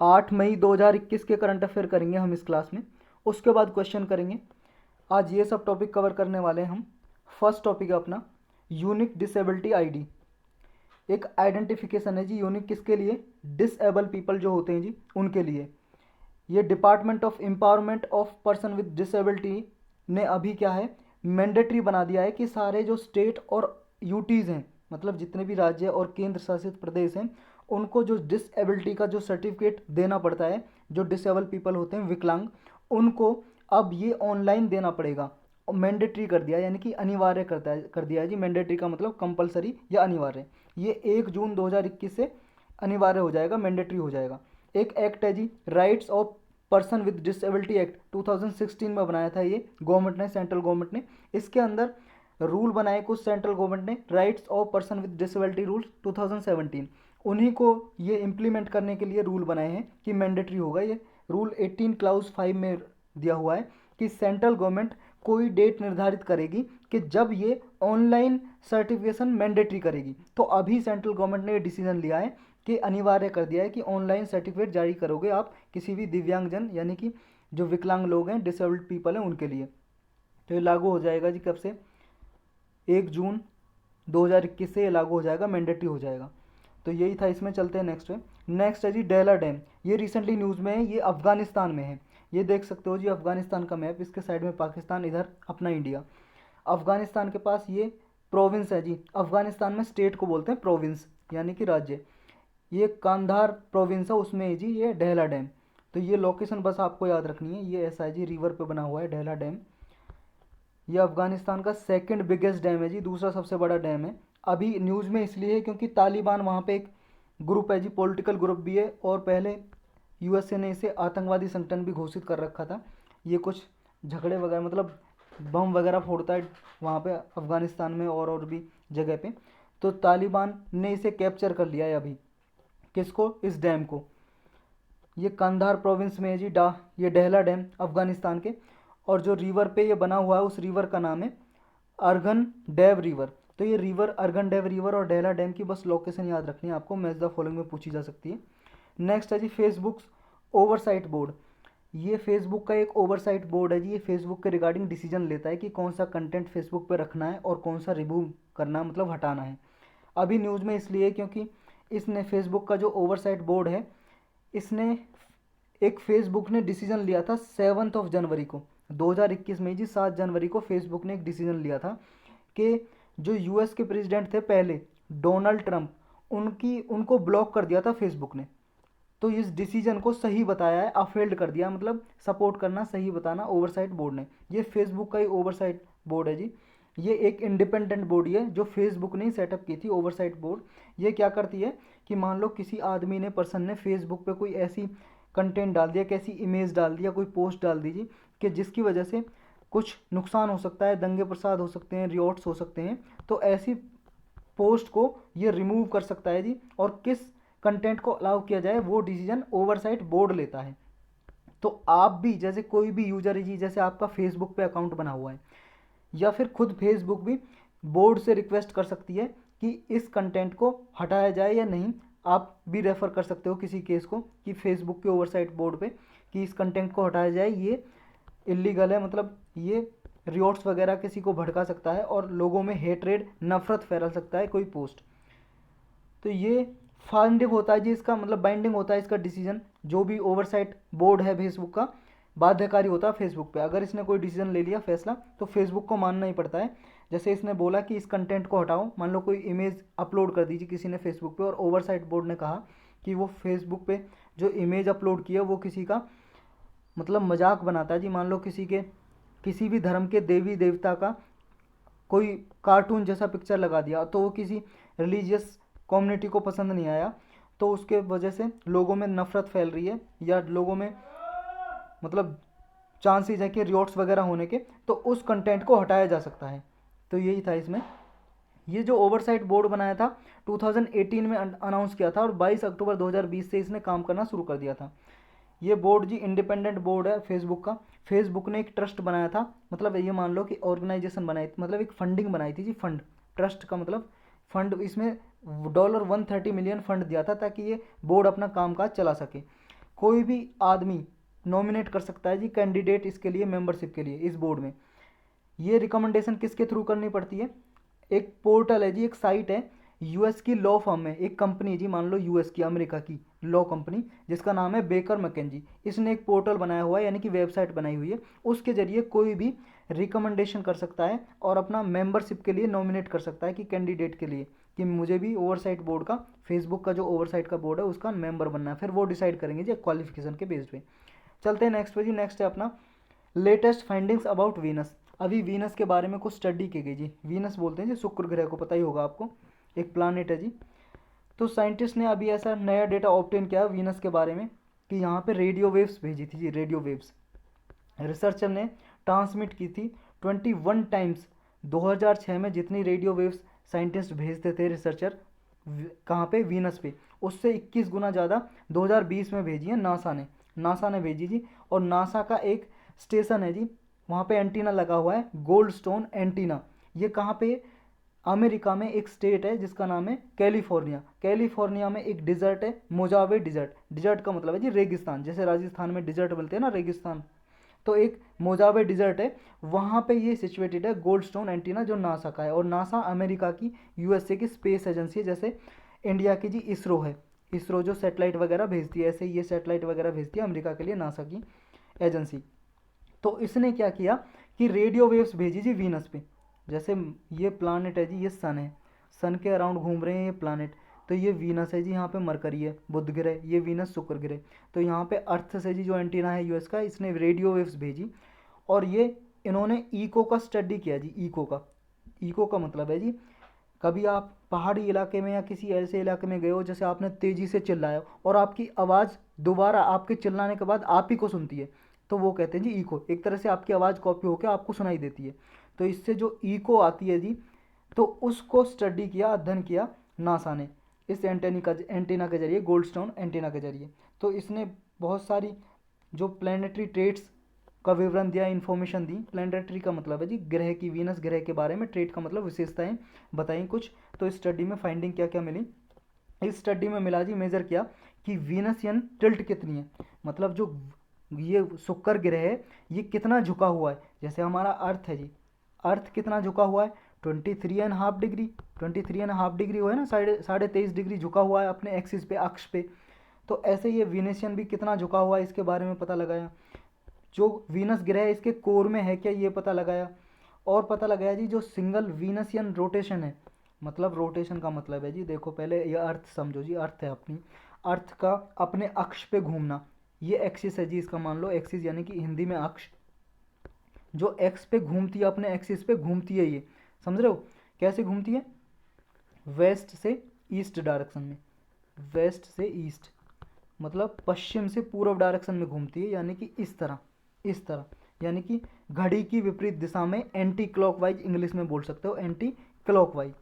8 मई 2021 के current affair करेंगे हम इस क्लास में। उसके बाद क्वेश्चन करेंगे। आज ये सब टॉपिक कवर करने वाले हैं हम। फर्स्ट टॉपिक है अपना यूनिक डिसेबिलिटी आईडी। एक आइडेंटिफिकेशन है जी यूनिक, किसके लिए? डिसेबल पीपल जो होते हैं जी उनके लिए। ये department of empowerment of person with disability ने अभी क्या है, मैंडेटरी बना दिया है कि सारे जो स्टेट और यूटीज़ हैं, मतलब जितने भी राज्य और केंद्र शासित प्रदेश हैं, उनको जो डिसेबिलिटी का जो सर्टिफिकेट देना पड़ता है, जो डिसेबल पीपल होते हैं, विकलांग, उनको अब ये ऑनलाइन देना पड़ेगा। मैंडेटरी कर दिया, यानी कि अनिवार्य कर दिया है जी। मैंडेटरी का मतलब कंपलसरी या अनिवार्य। ये 1 जून 2021 से अनिवार्य हो जाएगा, मैंडेटरी हो जाएगा। एक एक्ट है जी, rights of person with disability act 2016 में बनाया था ये गवर्नमेंट ने, सेंट्रल गवर्नमेंट ने। इसके अंदर रूल बनाए कुछ सेंट्रल गवर्नमेंट ने, rights of person with disability rule 2017। उन्हीं को ये इम्प्लीमेंट करने के लिए रूल बनाए हैं कि मैंडेटरी होगा ये रूल। 18 क्लाउज 5 में दिया हुआ है कि सेंट्रल गवर्नमेंट कोई डेट निर्धारित करेगी कि जब ये ऑनलाइन सर्टिफिकेशन मैंडेटरी करेगी। तो अभी सेंट्रल गवर्नमेंट ने ये डिसीजन लिया है कि अनिवार्य कर दिया है कि ऑनलाइन सर्टिफिकेट जारी करोगे आप किसी भी दिव्यांगजन, यानी कि जो विकलांग लोग हैं, डिसेबल्ड पीपल हैं, उनके लिए। तो ये लागू हो जाएगा जी कब से? 1 जून 2021 से ये लागू हो जाएगा, मैंडेटरी हो जाएगा। तो यही था, इसमें चलते हैं नेक्स्ट पे। नेक्स्ट है जी डेला डैम। ये रिसेंटली न्यूज़ में है, ये अफगानिस्तान में है। ये देख सकते हो जी अफगानिस्तान का मैप, इसके साइड में पाकिस्तान, इधर अपना इंडिया। अफगानिस्तान के पास ये प्रोविंस है जी। अफगानिस्तान में स्टेट को बोलते हैं प्रोविंस, यानी कि राज्य। ये कांधार प्रोविंस है, उसमें है जी ये डेला डैम। तो ये लोकेशन बस आपको याद रखनी है। ये ऐसा है जी, रिवर पे बना हुआ है डेला डैम। ये अफगानिस्तान का सेकंड बिगेस्ट डैम है जी, दूसरा सबसे बड़ा डैम है। अभी न्यूज़ में इसलिए है क्योंकि तालिबान वहाँ पे एक ग्रुप है जी, पॉलिटिकल ग्रुप भी है, और पहले यूएसए ने इसे आतंकवादी संगठन भी घोषित कर रखा था। ये कुछ झगड़े वगैरह, मतलब बम वगैरह फोड़ता है वहाँ पे अफगानिस्तान में और भी जगह पे। तो तालिबान ने इसे कैप्चर कर लिया है अभी। किसको? इस डैम को। ये कंधार प्रोविंस में है जी ये डेहला डैम अफगानिस्तान के। और जो रिवर पे ये बना हुआ है, उस रिवर का नाम है अर्गन डेव रिवर। तो ये रिवर अर्गन डेव रिवर और डेहला डैम की बस लोकेशन याद रखनी है आपको, मैच द फॉलोइंग में पूछी जा सकती है। नेक्स्ट है जी फेसबुक ओवरसाइट बोर्ड। ये फेसबुक का एक ओवरसाइट बोर्ड है जी। ये फेसबुक के रिगार्डिंग डिसीजन लेता है कि कौन सा कंटेंट फेसबुक पे रखना है और कौन सा रिमूव करना है, मतलब हटाना है। अभी न्यूज़ में इसलिए क्योंकि इसने फेसबुक का जो ओवरसाइट बोर्ड है, इसने एक फेसबुक ने डिसीजन लिया था 7 जनवरी को 2021 में जी, 7 जनवरी को फेसबुक ने एक डिसीजन लिया था कि जो यूएस के प्रेसिडेंट थे पहले, डोनाल्ड ट्रंप, उनको ब्लॉक कर दिया था फेसबुक ने। तो इस डिसीजन को सही बताया है, अफेल्ड कर दिया, मतलब सपोर्ट करना, सही बताना ओवरसाइट बोर्ड ने। ये फेसबुक का ही ओवरसाइट बोर्ड है जी। ये एक इंडिपेंडेंट बॉडी है जो फेसबुक ने ही सेटअप की थी, ओवरसाइट बोर्ड। ये क्या करती है कि मान लो किसी आदमी ने, पर्सन ने फेसबुक पे कोई ऐसी कंटेंट डाल दिया, कैसी इमेज डाल दिया, कोई पोस्ट डाल दीजिए कि जिसकी वजह से कुछ नुकसान हो सकता है, दंगे प्रसाद हो सकते हैं, रियोट्स हो सकते हैं, तो ऐसी पोस्ट को ये रिमूव कर सकता है जी। और किस कंटेंट को अलाउ किया जाए वो डिसीजन ओवरसाइट बोर्ड लेता है। तो आप भी, जैसे कोई भी यूजर है जी, जैसे आपका फेसबुक पे अकाउंट बना हुआ है, या फिर खुद फेसबुक भी बोर्ड से रिक्वेस्ट कर सकती है कि इस कंटेंट को हटाया जाए या नहीं। आप भी रेफ़र कर सकते हो किसी केस को कि फेसबुक के ओवरसाइट बोर्ड पे कि इस कंटेंट को हटाया जाए, ये इलीगल है, मतलब ये रियोट्स वगैरह किसी को भड़का सकता है और लोगों में हेट्रेड, नफरत फैला सकता है कोई पोस्ट। तो ये फाइंडिंग होता है जी इसका, मतलब बाइंडिंग होता है इसका डिसीजन। जो भी ओवरसाइट बोर्ड है फेसबुक का, बाध्यकारी होता है फेसबुक पे। अगर इसने कोई डिसीजन ले लिया, फैसला, तो फेसबुक को मानना ही पड़ता है। जैसे इसने बोला कि इस कंटेंट को हटाओ, मान लो कोई इमेज अपलोड कर दीजिए किसी ने फेसबुक पे, और ओवरसाइट बोर्ड ने कहा कि वो फेसबुक पे जो इमेज अपलोड किया वो किसी का मतलब मजाक बनाता है जी। मान लो किसी भी धर्म के देवी देवता का कोई कार्टून जैसा पिक्चर लगा दिया, तो वो किसी रिलीजियस कम्युनिटी को पसंद नहीं आया, तो उसके वजह से लोगों में नफरत फैल रही है, या लोगों में मतलब चांसेस है कि रियोट्स वगैरह होने के, तो उस कंटेंट को हटाया जा सकता है। तो यही था इसमें। ये जो ओवरसाइट बोर्ड बनाया था 2018 में अनाउंस किया था, और 22 अक्टूबर 2020 से इसने काम करना शुरू कर दिया था। ये बोर्ड जी इंडिपेंडेंट बोर्ड है फेसबुक का। फेसबुक ने एक ट्रस्ट बनाया था, मतलब ये मान लो कि ऑर्गेनाइजेशन बनाई, मतलब एक फंडिंग बनाई थी जी, फंड। ट्रस्ट का मतलब फंड, इसमें $130 मिलियन फंड दिया था ताकि ये बोर्ड अपना कामकाज चला सके। कोई भी आदमी नॉमिनेट कर सकता है जी कैंडिडेट इसके लिए, मेंबरशिप के लिए इस बोर्ड में। ये रिकमेंडेशन किसके थ्रू करनी पड़ती है? एक पोर्टल है जी, एक साइट है, यूएस की लॉ फर्म है, एक कंपनी जी, मान लो यूएस की, अमेरिका की लॉ कंपनी जिसका नाम है बेकर मैकेंजी, इसने एक पोर्टल बनाया हुआ है, यानी कि वेबसाइट बनाई हुई है। उसके जरिए कोई भी रिकमेंडेशन कर सकता है और अपना मेंबरशिप के लिए नॉमिनेट कर सकता है कि कैंडिडेट के लिए कि मुझे भी ओवरसाइट बोर्ड का, फेसबुक का जो ओवरसाइट का बोर्ड है उसका मेंबर बनना है। फिर वो डिसाइड करेंगे जी क्वालिफिकेशन के बेस पे। चलते हैं नेक्स्ट पे जी। नेक्स्ट है अपना लेटेस्ट फाइंडिंग्स अबाउट वीनस। अभी वीनस के बारे में कुछ स्टडी की गई जी। वीनस बोलते हैं जी शुक्र ग्रह को, पता ही होगा आपको, एक प्लानेट है जी। तो साइंटिस्ट ने अभी ऐसा नया डेटा ऑब्टेन किया वीनस के बारे में कि यहाँ पे रेडियो वेव्स भेजी थी जी, रेडियो वेव्स रिसर्चर ने ट्रांसमिट की थी 21 टाइम्स। 2006 में जितनी रेडियो वेव्स साइंटिस्ट भेजते थे रिसर्चर कहाँ पे, वीनस पे, उससे 21 गुना ज़्यादा 2020 में भेजी है नासा ने भेजी जी। और नासा का एक स्टेशन है जी, वहाँ पे एंटीना लगा हुआ है, गोल्डस्टोन एंटीना। ये कहाँ पे? अमेरिका में एक स्टेट है जिसका नाम है कैलिफोर्निया। कैलिफोर्निया में एक डिजर्ट है, मोजावे डिजर्ट। डिजर्ट का मतलब है जी रेगिस्तान, जैसे राजस्थान में डिजर्ट मिलते हैं ना, रेगिस्तान। तो एक मोजावे डिजर्ट है, वहाँ पे ये सिचुएटेड है गोल्डस्टोन एंटीना, जो नासा का है। और नासा अमेरिका की, यूएसए की स्पेस एजेंसी है, जैसे इंडिया की जी इसरो है। इसरो जो सैटेलाइट वगैरह भेजती है, ऐसे ये सैटेलाइट वगैरह भेजती है अमेरिका के लिए, नासा की एजेंसी। तो इसने क्या किया कि रेडियो वेव्स भेजी जी वीनस पे। जैसे ये प्लानेट है जी, ये सन है, सन के अराउंड घूम रहे हैं ये प्लानेट। तो ये वीनस है जी, यहाँ पे मरकरी है, बुध ग्रह, ये वीनस शुक्र ग्रह। तो यहाँ पे अर्थ से जी जो एंटीना है यूएस का, इसने रेडियो वेव्स भेजी। और ये इन्होंने इको का स्टडी किया जी, इको का मतलब है जी, कभी आप पहाड़ी इलाके में या किसी ऐसे इलाके में गए हो जैसे आपने तेज़ी से चिल्लाया और आपकी आवाज़ दोबारा आपके चिल्लाने के बाद आप ही को सुनती है, तो वो कहते हैं जी इको। एक तरह से आपकी आवाज़ कॉपी होकर आपको सुनाई देती है। तो इससे जो इको आती है जी, तो उसको स्टडी किया, अध्ययन किया नासा ने इस एंटीना के जरिए, गोल्डस्टोन एंटीना के जरिए। तो इसने बहुत सारी जो प्लानिटरी ट्रेट्स का विवरण दिया, इन्फॉर्मेशन दी। प्लानिटरी का मतलब है जी ग्रह की, वीनस ग्रह के बारे में, ट्रेट का मतलब विशेषताएं बताई कुछ। तो इस स्टडी में फाइंडिंग क्या क्या मिली? इस स्टडी में मिला जी, मेजर किया कि वीनसियन टिल्ट कितनी है, मतलब जो ये शुक्र ग्रह है ये कितना झुका हुआ है। जैसे हमारा अर्थ है जी, अर्थ कितना झुका हुआ है? 23.5 डिग्री, 23.5 डिग्री हुआ है ना, 23.5 डिग्री झुका हुआ है अपने एक्सिस पे, अक्ष पे। तो ऐसे ये वीनसियन भी कितना झुका हुआ है, इसके बारे में पता लगाया। जो वीनस ग्रह है इसके कोर में है क्या, ये पता लगाया। और पता लगाया जी जो सिंगल वीनसियन रोटेशन है, मतलब रोटेशन का मतलब है जी, देखो पहले ये अर्थ समझो जी, अर्थ है अपनी, अर्थ का अपने अक्ष पे घूमना, ये एक्सिस है जी इसका, मान लो एक्सिस यानी कि हिंदी में अक्ष, जो एक्स पे घूमती है, अपने एक्सिस पे घूमती है, ये समझ रहे हो कैसे घूमती है? वेस्ट से ईस्ट डायरेक्शन में, वेस्ट से ईस्ट मतलब पश्चिम से पूर्व डायरेक्शन में घूमती है, यानी कि इस तरह, इस तरह, यानी कि घड़ी की विपरीत दिशा में, एंटी क्लॉकवाइज इंग्लिश में बोल सकते हो, एंटी क्लॉकवाइज।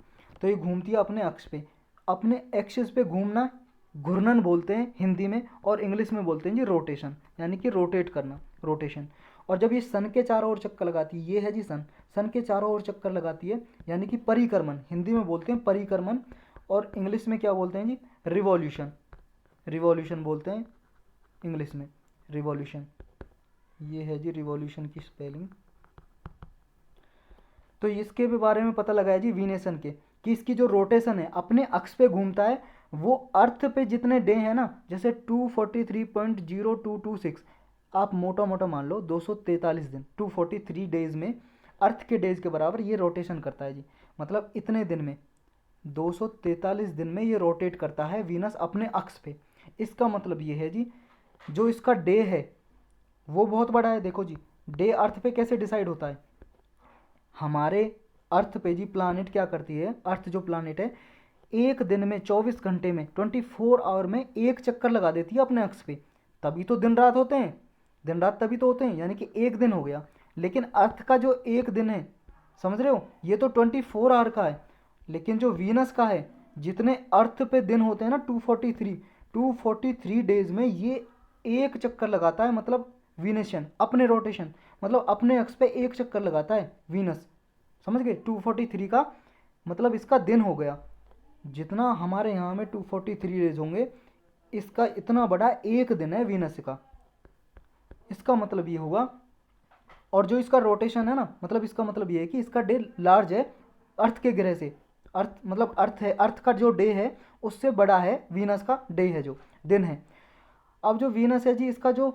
तो ये घूमती है अपने अक्ष पे, अपने एक्सिस पे घूमना घूर्णन बोलते हैं हिंदी में, और इंग्लिश में बोलते हैं जी रोटेशन, यानी कि रोटेट करना, रोटेशन। और जब ये सन के चारों ओर चक्कर लगाती है, ये है जी सन, सन के चारों ओर चक्कर लगाती है, यानी कि परिक्रमण, हिंदी में बोलते हैं परिक्रमण, और इंग्लिश में क्या बोलते हैं जी? रिवॉल्यूशन, रिवॉल्यूशन बोलते हैं इंग्लिश में, रिवॉल्यूशन। ये है जी रिवॉल्यूशन की स्पेलिंग। तो इसके भी बारे में पता लगाया जी वीनेसन के, कि इसकी जो रोटेशन है अपने अक्ष पे घूमता है, वो अर्थ पे जितने डे हैं ना, जैसे 243.0226, आप मोटा मोटा मान लो 243 दिन, 243 डेज में अर्थ के डेज के बराबर ये रोटेशन करता है जी। मतलब इतने दिन में, 243 दिन में ये रोटेट करता है वीनस अपने अक्ष पे। इसका मतलब ये है जी, जो इसका डे है वो बहुत बड़ा है। देखो जी, डे अर्थ पे कैसे डिसाइड होता है? हमारे अर्थ पे जी प्लानिट क्या करती है, अर्थ जो प्लानिट है एक दिन में 24 घंटे में 24 आवर में एक चक्कर लगा देती है अपने अक्ष पे, तभी तो दिन रात होते हैं, दिन रात तभी तो होते हैं, यानी कि एक दिन हो गया। लेकिन अर्थ का जो एक दिन है, समझ रहे हो, ये तो 24 आवर का है, लेकिन जो वीनस का है, जितने अर्थ पे दिन होते हैं ना 243 डेज में ये एक चक्कर लगाता है, मतलब वीनेशियन अपने रोटेशन, मतलब अपने अक्ष पे एक चक्कर लगाता है वीनस, समझ गए? 243 का मतलब इसका दिन हो गया। जितना हमारे यहाँ में 243 डेज होंगे, इसका इतना बड़ा एक दिन है वीनस का, इसका मतलब ये होगा। और जो इसका रोटेशन है ना, मतलब इसका मतलब ये है कि इसका डे लार्ज है अर्थ के ग्रह से। अर्थ मतलब अर्थ है, अर्थ का जो डे है उससे बड़ा है वीनस का डे है, जो दिन है। अब जो वीनस है जी, इसका जो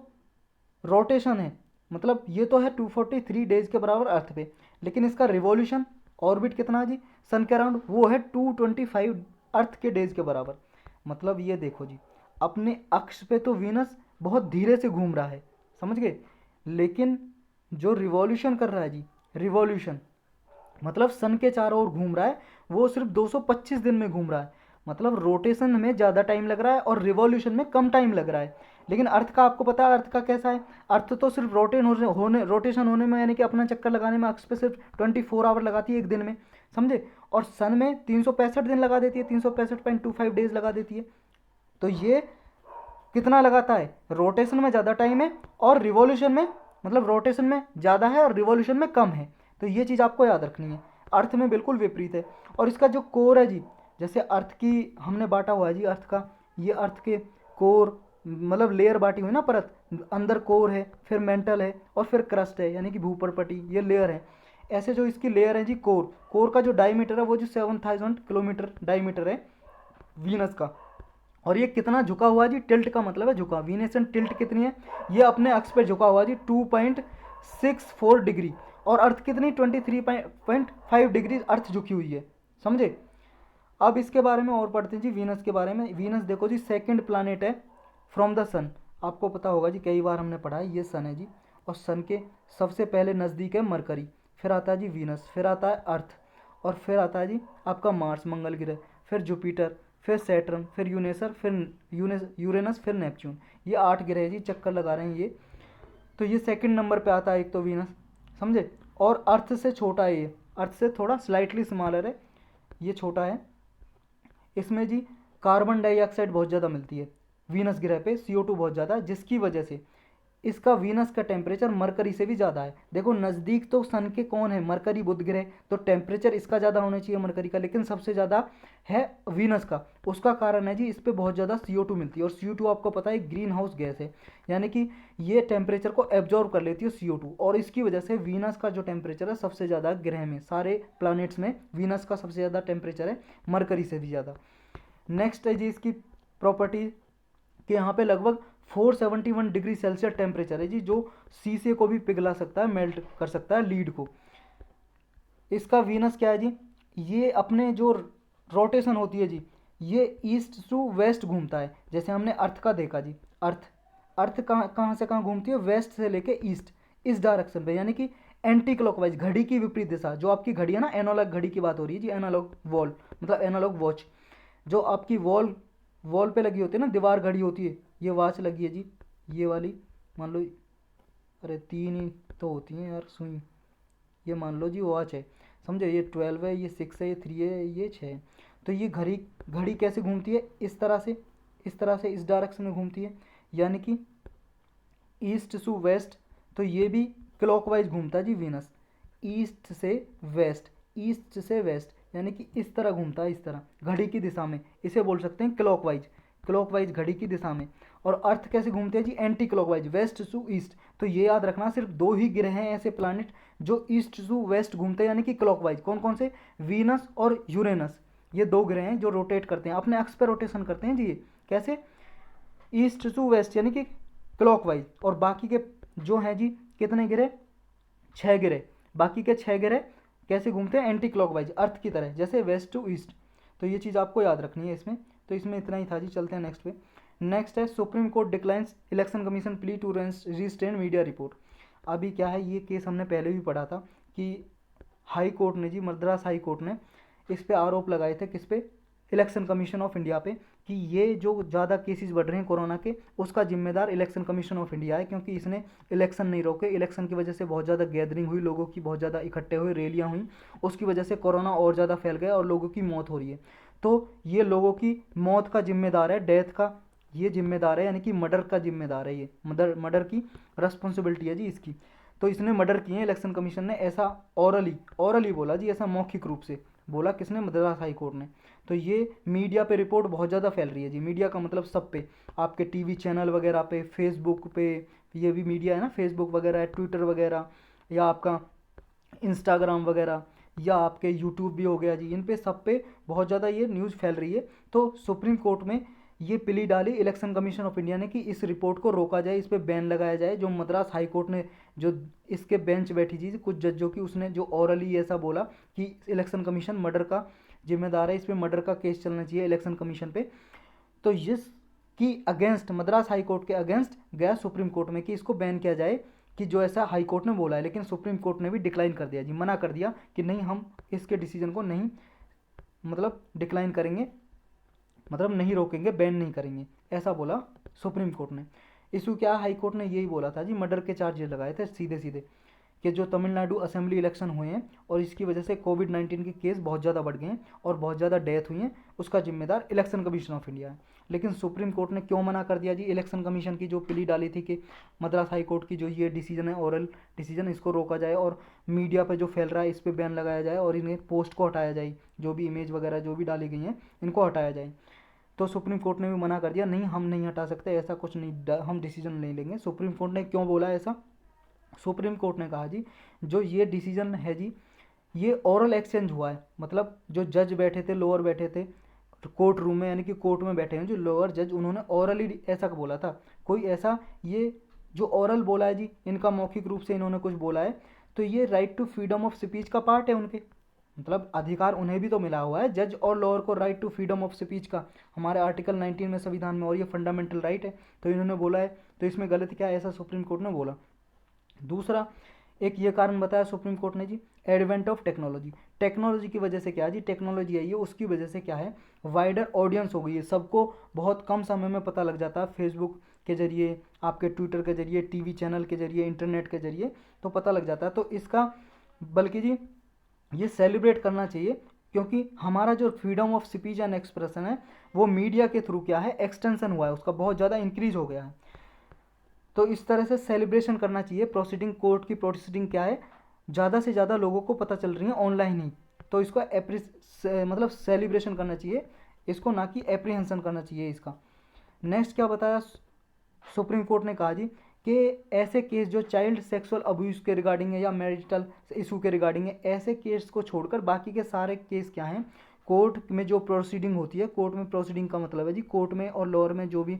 रोटेशन है, मतलब ये तो है 243 डेज के बराबर अर्थ पे, लेकिन इसका रिवॉल्यूशन ऑर्बिट कितना है जी सन के अराउंड, वो है 225 अर्थ के डेज के बराबर। मतलब ये देखो जी, अपने अक्ष पे तो वीनस बहुत धीरे से घूम रहा है, समझ गए, लेकिन जो रिवॉल्यूशन कर रहा है जी, रिवॉल्यूशन मतलब सन के चारों ओर घूम रहा है, वो सिर्फ 225 दिन में घूम रहा है। मतलब रोटेशन में ज़्यादा टाइम लग रहा है और रिवॉल्यूशन में कम टाइम लग रहा है। लेकिन अर्थ का आपको पता है अर्थ का कैसा है, अर्थ तो सिर्फ रोटेशन होने में, यानी कि अपना चक्कर लगाने में अक्ष पे सिर्फ 24 आवर लगाती है एक दिन में, समझे। और सन में 365 दिन लगा देती है, 365.25 डेज लगा देती है। तो ये कितना लगाता है, रोटेशन में ज़्यादा टाइम है और रिवॉल्यूशन में, मतलब रोटेशन में ज़्यादा है और रिवॉल्यूशन में कम है। तो ये चीज़ आपको याद रखनी है, अर्थ में बिल्कुल विपरीत है। और इसका जो कोर है जी, जैसे अर्थ की हमने बांटा हुआ है जी अर्थ का, ये अर्थ के कोर मतलब लेयर बांटी हुई ना परत, अंदर कोर है, फिर मेंटल है और फिर क्रस्ट है, यानी कि भूपरपटी, ये लेयर है। ऐसे जो इसकी लेयर है जी, कोर का जो डायमीटर है वो जो 7000 किलोमीटर डायमीटर है वीनस का। और ये कितना झुका हुआ जी, टिल्ट का मतलब है झुका, वीनेसन टिल्ट कितनी है, ये अपने अक्ष पर झुका हुआ जी 2.64 डिग्री। और अर्थ कितनी 23.5 डिग्री अर्थ झुकी हुई है, समझे। अब इसके बारे में और पढ़ते हैं जी वीनस के बारे में। वीनस देखो जी सेकंड प्लानेट है फ्रॉम द सन, आपको पता होगा जी, कई बार हमने पढ़ा है, ये सन है जी। और सन के सबसे पहले नज़दीक है मरकरी, फिर आता है जी वीनस, फिर आता है अर्थ, और फिर आता है जी आपका मार्स मंगल ग्रह, फिर जुपिटर, फिर सैटर्न, फिर यूरेनस, फिर नेपच्यून। ये 8 ग्रह है जी, चक्कर लगा रहे हैं ये। तो ये सेकंड नंबर पे आता है एक तो वीनस, समझे। और अर्थ से छोटा है ये, अर्थ से थोड़ा स्लाइटली स्मॉलर है, ये छोटा है। इसमें जी कार्बन डाइऑक्साइड बहुत ज़्यादा मिलती है वीनस ग्रह पे, CO2 बहुत ज़्यादा है, जिसकी वजह से इसका वीनस का टेम्परेचर मरकरी से भी ज़्यादा है। देखो नज़दीक तो सन के कौन है, मरकरी बुध ग्रह, तो टेम्परेचर इसका ज़्यादा होना चाहिए मरकरी का, लेकिन सबसे ज़्यादा है वीनस का। उसका कारण है जी इस पर बहुत ज़्यादा CO2 मिलती है, और CO2 आपको पता है ग्रीन हाउस गैस है, यानी कि ये टेम्परेचर को एब्जॉर्ब कर लेती है CO2, और इसकी वजह से वीनस का जो टेम्परेचर है सबसे ज़्यादा ग्रह में, सारे प्लानट्स में वीनस का सबसे ज़्यादा टेम्परेचर है, मरकरी से भी ज़्यादा। नेक्स्ट है जी इसकी प्रॉपर्टी कि यहाँ पे लगभग 471 डिग्री सेल्सियस टेम्परेचर है जी, जो शीशे को भी पिघला सकता है, मेल्ट कर सकता है लीड को। इसका वीनस क्या है जी, ये अपने जो रोटेशन होती है जी, ये ईस्ट टू वेस्ट घूमता है। जैसे हमने अर्थ का देखा जी, अर्थ अर्थ कहाँ कहाँ से कहाँ घूमती है, वेस्ट से लेके ईस्ट, इस डायरेक्शन पे, यानी कि एंटी क्लॉकवाइज, घड़ी की विपरीत दिशा। जो आपकी घड़ी है ना, एनालॉग घड़ी की बात हो रही है जी, एनालॉग वॉल मतलब एनालॉग वॉच, जो आपकी वॉल पे लगी होती है ना, दीवार घड़ी होती है, ये वॉच लगी है जी, ये वाली मान लो, अरे 3 ही तो होती हैं यार सुई, ये मान लो जी वॉच है, समझे। ये 12 है, ये 6 है, ये 3 है, ये 6 है। तो ये घड़ी घड़ी कैसे घूमती है, इस तरह से, इस तरह से, इस डायरेक्शन में घूमती है, यानी कि ईस्ट टू वेस्ट। तो ये भी क्लॉकवाइज घूमता है जी वीनस, ईस्ट से वेस्ट, ईस्ट से वेस्ट, यानी कि इस तरह घूमता है, इस तरह घड़ी की दिशा में, इसे बोल सकते हैं क्लॉकवाइज, क्लॉकवाइज घड़ी की दिशा में। और अर्थ कैसे घूमते हैं जी, anti clockwise, west to east. तो ये याद रखना, सिर्फ 2 ही ग्रह हैं ऐसे प्लानिट जो ईस्ट टू वेस्ट घूमते हैं, यानी कि क्लॉकवाइज। कौन कौन से, वीनस और यूरेनस, ये 2 ग्रह हैं जो रोटेट करते हैं, अपने अक्ष पर रोटेशन करते हैं जी। ये कैसे, ईस्ट टू वेस्ट यानी कि क्लॉकवाइज। और बाकी के जो हैं जी कितने ग्रह, 6 ग्रह, बाकी के 6 ग्रह कैसे घूमते हैं, एंटी क्लॉकवाइज, अर्थ की तरह, जैसे वेस्ट टू ईस्ट। तो ये चीज़ आपको याद रखनी है इसमें। तो इसमें इतना ही था जी, चलते हैं नेक्स्ट पे। नेक्स्ट है Supreme Court declines Election Commission plea to restrain media report. अभी क्या है, ये केस हमने पहले भी पढ़ा था कि हाई कोर्ट ने जी, मद्रास हाई कोर्ट ने इस पे आरोप लगाए थे, किस पे, इलेक्शन कमीशन ऑफ इंडिया पे, कि ये जो ज़्यादा केसेस बढ़ रहे हैं कोरोना के, उसका जिम्मेदार इलेक्शन कमीशन ऑफ इंडिया है, क्योंकि इसने इलेक्शन नहीं रोके। इलेक्शन की वजह से बहुत ज़्यादा गैदरिंग हुई, लोगों की बहुत ज़्यादा इकट्ठे हुए, रैलियाँ हुई, उसकी वजह से कोरोना और ज़्यादा फैल गया और लोगों की मौत हो रही है। तो ये लोगों की मौत का जिम्मेदार है, डेथ का ये जिम्मेदार है, यानी कि मर्डर का जिम्मेदार है, ये मर्डर की रिस्पॉन्सिबिलिटी है जी इसकी। तो इसने मर्डर किए, इलेक्शन कमीशन ने ऐसा ऑरली बोला जी, ऐसा मौखिक रूप से बोला, किसने, मद्रास हाई कोर्ट ने। तो ये मीडिया पे रिपोर्ट बहुत ज़्यादा फैल रही है जी। मीडिया का मतलब सब पे, आपके टीवी चैनल वगैरह पे, फेसबुक पे, ये भी मीडिया है ना, फेसबुक वगैरह है, ट्विटर वगैरह, या आपका इंस्टाग्राम वगैरह, या आपके यूट्यूब भी हो गया जी, इन पे सब पे बहुत ज़्यादा ये न्यूज़ फैल रही है। तो सुप्रीम कोर्ट में ये प्ली डाली इलेक्शन कमीशन ऑफ इंडिया ने कि इस रिपोर्ट को रोका जाए, इस पे बैन लगाया जाए। जो मद्रास हाई कोर्ट ने, जो इसके बेंच बैठी थी कुछ जजों की, उसने जो ओरली ऐसा बोला कि इलेक्शन कमीशन मर्डर का जिम्मेदार है, इस पर मर्डर का केस चलना चाहिए इलेक्शन कमीशन पे। तो इसकी अगेंस्ट, मद्रास हाई कोर्ट के अगेंस्ट गया सुप्रीम कोर्ट में कि इसको बैन किया जाए, कि जो ऐसा हाई कोर्ट ने बोला है। लेकिन सुप्रीम कोर्ट ने भी डिक्लाइन कर दिया जी, मना कर दिया कि नहीं, हम इसके डिसीजन को नहीं मतलब डिक्लाइन करेंगे, मतलब नहीं रोकेंगे, बैन नहीं करेंगे, ऐसा बोला सुप्रीम कोर्ट ने। इशू क्या, हाई कोर्ट ने यही बोला था जी, मर्डर के चार्जेस लगाए थे सीधे सीधे, कि जो तमिलनाडु असेंबली इलेक्शन हुए हैं और इसकी वजह से कोविड-19 के केस बहुत ज़्यादा बढ़ गए हैं और बहुत ज़्यादा डेथ हुई हैं, उसका जिम्मेदार इलेक्शन कमीशन ऑफ इंडिया है। लेकिन सुप्रीम कोर्ट ने क्यों मना कर दिया जी? इलेक्शन कमीशन की जो प्ली डाली थी कि मद्रास हाई कोर्ट की जो ये डिसीजन है, ओरल डिसीजन, इसको रोका जाए और मीडिया पर जो फैल रहा है इस पर बैन लगाया जाए और इन्हें पोस्ट को हटाया जाए, जो भी इमेज वगैरह जो भी डाली गई हैं इनको हटाया जाए। तो सुप्रीम कोर्ट ने भी मना कर दिया, नहीं हम नहीं हटा सकते, ऐसा कुछ नहीं, हम डिसीजन नहीं लेंगे। सुप्रीम कोर्ट ने क्यों बोला ऐसा? सुप्रीम कोर्ट ने कहा जी, जो ये डिसीजन है जी, ये ओरल एक्सचेंज हुआ है, मतलब जो जज बैठे थे, लोअर बैठे थे कोर्ट रूम में, यानी कि कोर्ट में बैठे हैं जो लोअर जज, उन्होंने ओरली ऐसा बोला था। कोई ऐसा, ये जो ओरल बोला है जी, इनका मौखिक रूप से इन्होंने कुछ बोला है, तो ये right to freedom of speech का पार्ट है उनके, मतलब अधिकार उन्हें भी तो मिला हुआ है, जज और लोअर को, right to freedom of speech का, हमारे आर्टिकल 19 में संविधान में, और ये फंडामेंटल राइट है। तो इन्होंने बोला है, तो इसमें गलत क्या है, ऐसा सुप्रीम कोर्ट ने बोला। दूसरा एक ये कारण बताया सुप्रीम कोर्ट ने जी, एडवेंट ऑफ टेक्नोलॉजी। टेक्नोलॉजी की वजह से क्या है जी, टेक्नोलॉजी आई है उसकी वजह से क्या है, वाइडर ऑडियंस हो गई है, सबको बहुत कम समय में पता लग जाता है, फेसबुक के जरिए, आपके ट्विटर के जरिए, टीवी चैनल के जरिए, इंटरनेट के जरिए, तो पता लग जाता है। तो इसका बल्कि जी ये सेलिब्रेट करना चाहिए, क्योंकि हमारा जो freedom of speech and expression है वो मीडिया के थ्रू क्या है, एक्सटेंशन हुआ है, उसका बहुत ज़्यादा इंक्रीज हो गया है। तो इस तरह से सेलिब्रेशन करना चाहिए। प्रोसीडिंग, कोर्ट की प्रोसीडिंग क्या है, ज़्यादा से ज़्यादा लोगों को पता चल रही है ऑनलाइन ही, तो इसको मतलब सेलिब्रेशन करना चाहिए इसको, ना कि एप्रीहेंशन करना चाहिए इसका। नेक्स्ट क्या बताया सुप्रीम कोर्ट ने कहा जी, कि ऐसे केस जो चाइल्ड सेक्सुअल अब्यूज़ के रिगार्डिंग है या मैरिटल इशू के रिगार्डिंग है, ऐसे केस को छोड़कर बाकी के सारे केस क्या हैं, कोर्ट में जो प्रोसीडिंग होती है, कोर्ट में प्रोसीडिंग का मतलब है जी, कोर्ट में और लोअर में जो भी,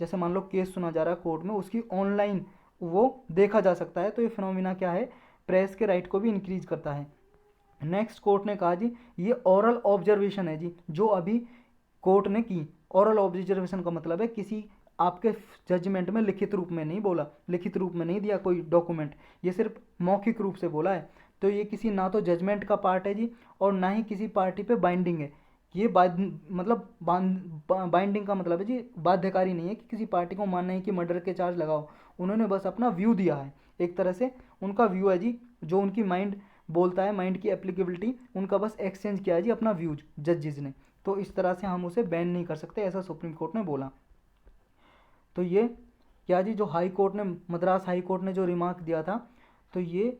जैसे मान लो केस सुना जा रहा है कोर्ट में, उसकी ऑनलाइन वो देखा जा सकता है। तो ये फिनोमिना क्या है, प्रेस के राइट को भी इंक्रीज करता है। नेक्स्ट कोर्ट ने कहा जी, ये ओरल ऑब्जर्वेशन है जी, जो अभी कोर्ट ने की। ओरल ऑब्जर्वेशन का मतलब है किसी आपके जजमेंट में लिखित रूप में नहीं बोला, लिखित रूप में नहीं दिया कोई डॉक्यूमेंट, ये सिर्फ मौखिक रूप से बोला है। तो ये किसी ना तो जजमेंट का पार्ट है जी, और ना ही किसी पार्टी पे बाइंडिंग है। ये मतलब बाइंडिंग का मतलब है जी, बाध्यकारी नहीं है कि किसी पार्टी को मानना है कि मर्डर के चार्ज लगाओ। उन्होंने बस अपना व्यू दिया है, एक तरह से उनका व्यू है जी, जो उनकी माइंड बोलता है, माइंड की एप्लीकेबिलिटी, उनका बस एक्सचेंज किया है जी अपना व्यूज जजेस ने। तो इस तरह से हम उसे बैन नहीं कर सकते, ऐसा सुप्रीम कोर्ट ने बोला। तो ये क्या जी, जो हाई कोर्ट ने, मद्रास हाई कोर्ट ने जो रिमार्क दिया था, तो ये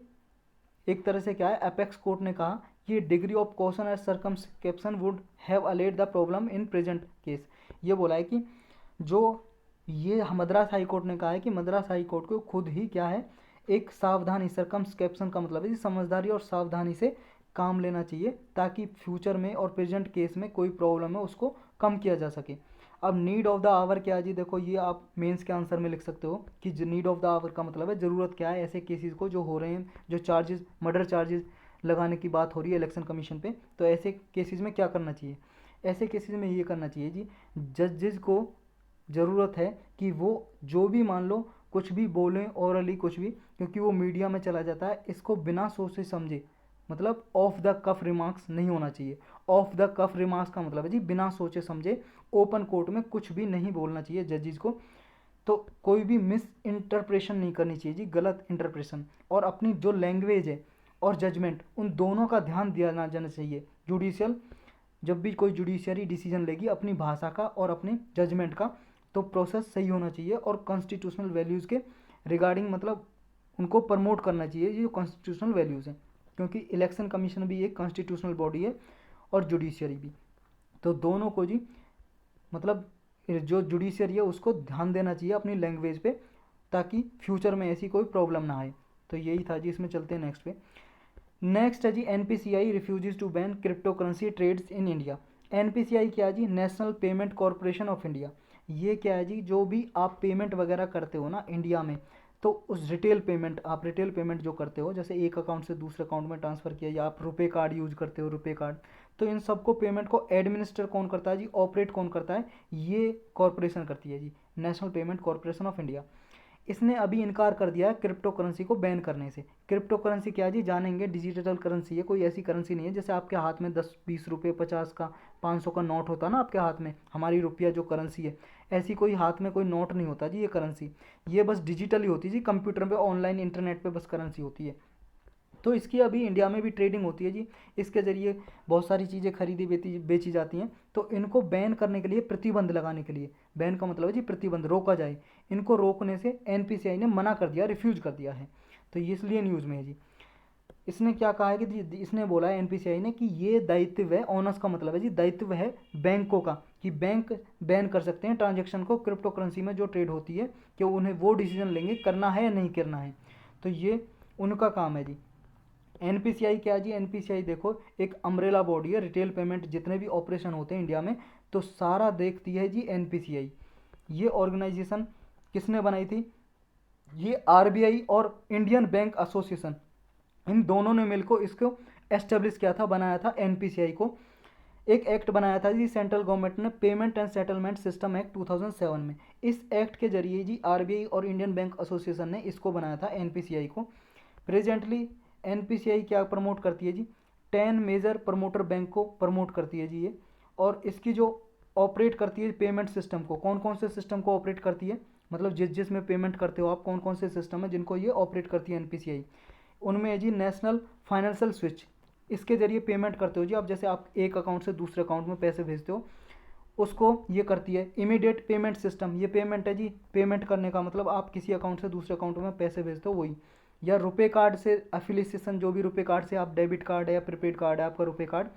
एक तरह से क्या है, एपेक्स कोर्ट ने कहा कि degree of caution and circumscription would have allayed the problem in present case. ये बोला है कि जो ये मद्रास हाई कोर्ट ने कहा है कि मद्रास हाई कोर्ट को खुद ही क्या है, एक सावधानी, सर्कमस्क्रिप्शन का मतलब है समझदारी और सावधानी से काम लेना चाहिए, ताकि फ्यूचर में और प्रेजेंट केस में कोई प्रॉब्लम है उसको कम किया जा सके। अब नीड ऑफ द आवर क्या है जी, देखो ये आप मेंस के आंसर में लिख सकते हो कि नीड ऑफ द आवर का मतलब है ज़रूरत क्या है ऐसे केसेस को जो हो रहे हैं, जो चार्जेस, मर्डर चार्जेस लगाने की बात हो रही है इलेक्शन कमीशन पे, तो ऐसे केसेस में क्या करना चाहिए। ऐसे केसेस में ये करना चाहिए जी, जजेस को ज़रूरत है कि वो जो भी मान लो कुछ भी बोलें ओरली कुछ भी, क्योंकि वो मीडिया में चला जाता है, इसको बिना सोचे समझे, मतलब ऑफ द कफ रिमार्क्स नहीं होना चाहिए। ऑफ द कफ रिमार्क्स का मतलब है जी बिना सोचे समझे ओपन कोर्ट में कुछ भी नहीं बोलना चाहिए जजेस को। तो कोई भी मिस इंटरप्रेशन नहीं करनी चाहिए जी, गलत इंटरप्रेशन, और अपनी जो लैंग्वेज है और जजमेंट, उन दोनों का ध्यान दिया ना जाना चाहिए। जुडिशियल जब भी कोई जुडिशियरी डिसीजन लेगी, अपनी भाषा का और अपने जजमेंट का तो प्रोसेस सही होना चाहिए, और कॉन्स्टिट्यूशनल वैल्यूज़ के रिगार्डिंग मतलब उनको प्रमोट करना चाहिए, ये जो कॉन्स्टिट्यूशनल वैल्यूज़ हैं, क्योंकि इलेक्शन कमीशन भी एक कॉन्स्टिट्यूशनल बॉडी है और जुडिशियरी भी। तो दोनों को जी मतलब जो जुडिशरी है उसको ध्यान देना चाहिए अपनी लैंग्वेज पे, ताकि फ्यूचर में ऐसी कोई प्रॉब्लम ना आए। तो यही था जी। इसमें चलते हैं नेक्स्ट पे। नेक्स्ट है जी NPCI refuses to ban crypto currency trades in India. NPCI क्या है जी? National payment corporation of India. ये क्या है जी? जो भी आप पेमेंट वगैरह करते हो ना इंडिया में, तो उस रिटेल पेमेंट, आप रिटेल पेमेंट जो करते हो, जैसे एक अकाउंट से दूसरे अकाउंट में ट्रांसफ़र किया, या आप रुपए कार्ड यूज करते हो, रुपए कार्ड, तो इन सबको पेमेंट को एडमिनिस्टर कौन करता है जी? ऑपरेट कौन करता है? ये कॉरपोरेशन करती है जी, national payment corporation of India. इसने अभी इनकार कर दिया है क्रिप्टो करेंसी को बैन करने से। क्रिप्टो करेंसी क्या है जी? जानेंगे, डिजिटल करेंसी है, कोई ऐसी करेंसी नहीं है जैसे आपके हाथ में 10-20 रुपये, 50 का, 500 का नोट होता ना आपके हाथ में, हमारी रुपया जो करेंसी है, ऐसी कोई हाथ में कोई नोट नहीं होता जी। ये करेंसी ये बस डिजिटल ही होती है जी, कंप्यूटर पे, ऑनलाइन, इंटरनेट पे बस करेंसी होती है। तो इसकी अभी इंडिया में भी ट्रेडिंग होती है जी। इसके ज़रिए बहुत सारी चीज़ें खरीदी बेची जाती हैं। तो इनको बैन करने के लिए, प्रतिबंध लगाने के लिए, बैन का मतलब है जी प्रतिबंध, रोका जाए, इनको रोकने से एनपीसीआई ने मना कर दिया, रिफ्यूज कर दिया है। तो ये इसलिए न्यूज़ में है जी। इसने क्या कहा है कि इसने बोला है एनपीसीआई ने कि ये दायित्व है, ऑनर्स का मतलब है जी दायित्व है बैंकों का, कि बैंक बैन कर सकते हैं ट्रांजेक्शन को, क्रिप्टो करेंसी में जो ट्रेड होती है, कि उन्हें वो डिसीजन लेंगे करना है या नहीं करना है। तो ये उनका काम है जी। एनपीसीआई क्या है जी? एनपीसीआई देखो एक अम्ब्रेला बॉडी है, रिटेल पेमेंट जितने भी ऑपरेशन होते हैं इंडिया में, तो सारा देखती है जी एनपीसीआई। ये ऑर्गेनाइजेशन किसने बनाई थी? ये आरबीआई और इंडियन बैंक एसोसिएशन, इन दोनों ने मिलकर इसको एस्टेब्लिश किया था, बनाया था एनपीसीआई को। एक एक्ट बनाया था जी सेंट्रल गवर्नमेंट ने, payment and settlement system act 2007 में। इस एक्ट के जरिए जी आरबीआई और इंडियन बैंक एसोसिएशन ने इसको बनाया था एनपीसीआई को। प्रेजेंटली एनपीसीआई क्या प्रमोट करती है जी? 10 मेजर प्रमोटर बैंक को प्रमोट करती है जी ये। और इसकी जो ऑपरेट करती है पेमेंट सिस्टम को, कौन कौन से सिस्टम को ऑपरेट करती है, मतलब जिसमें पेमेंट करते हो आप, कौन कौन से सिस्टम है जिनको ये ऑपरेट करती है एनपीसीआई? उनमें है जी नेशनल फाइनेंशियल स्विच, इसके जरिए पेमेंट करते हो जी आप, जैसे आप एक अकाउंट से दूसरे अकाउंट में पैसे भेजते हो, उसको ये करती है। इमीडिएट पेमेंट सिस्टम, ये पेमेंट है जी, पेमेंट करने का मतलब आप किसी अकाउंट से दूसरे अकाउंट में पैसे भेजते हो, वही। या रुपए कार्ड से एफिलिएशन, जो भी रुपए कार्ड से आप, डेबिट कार्ड है या प्रीपेड कार्ड है आपका रुपए कार्ड,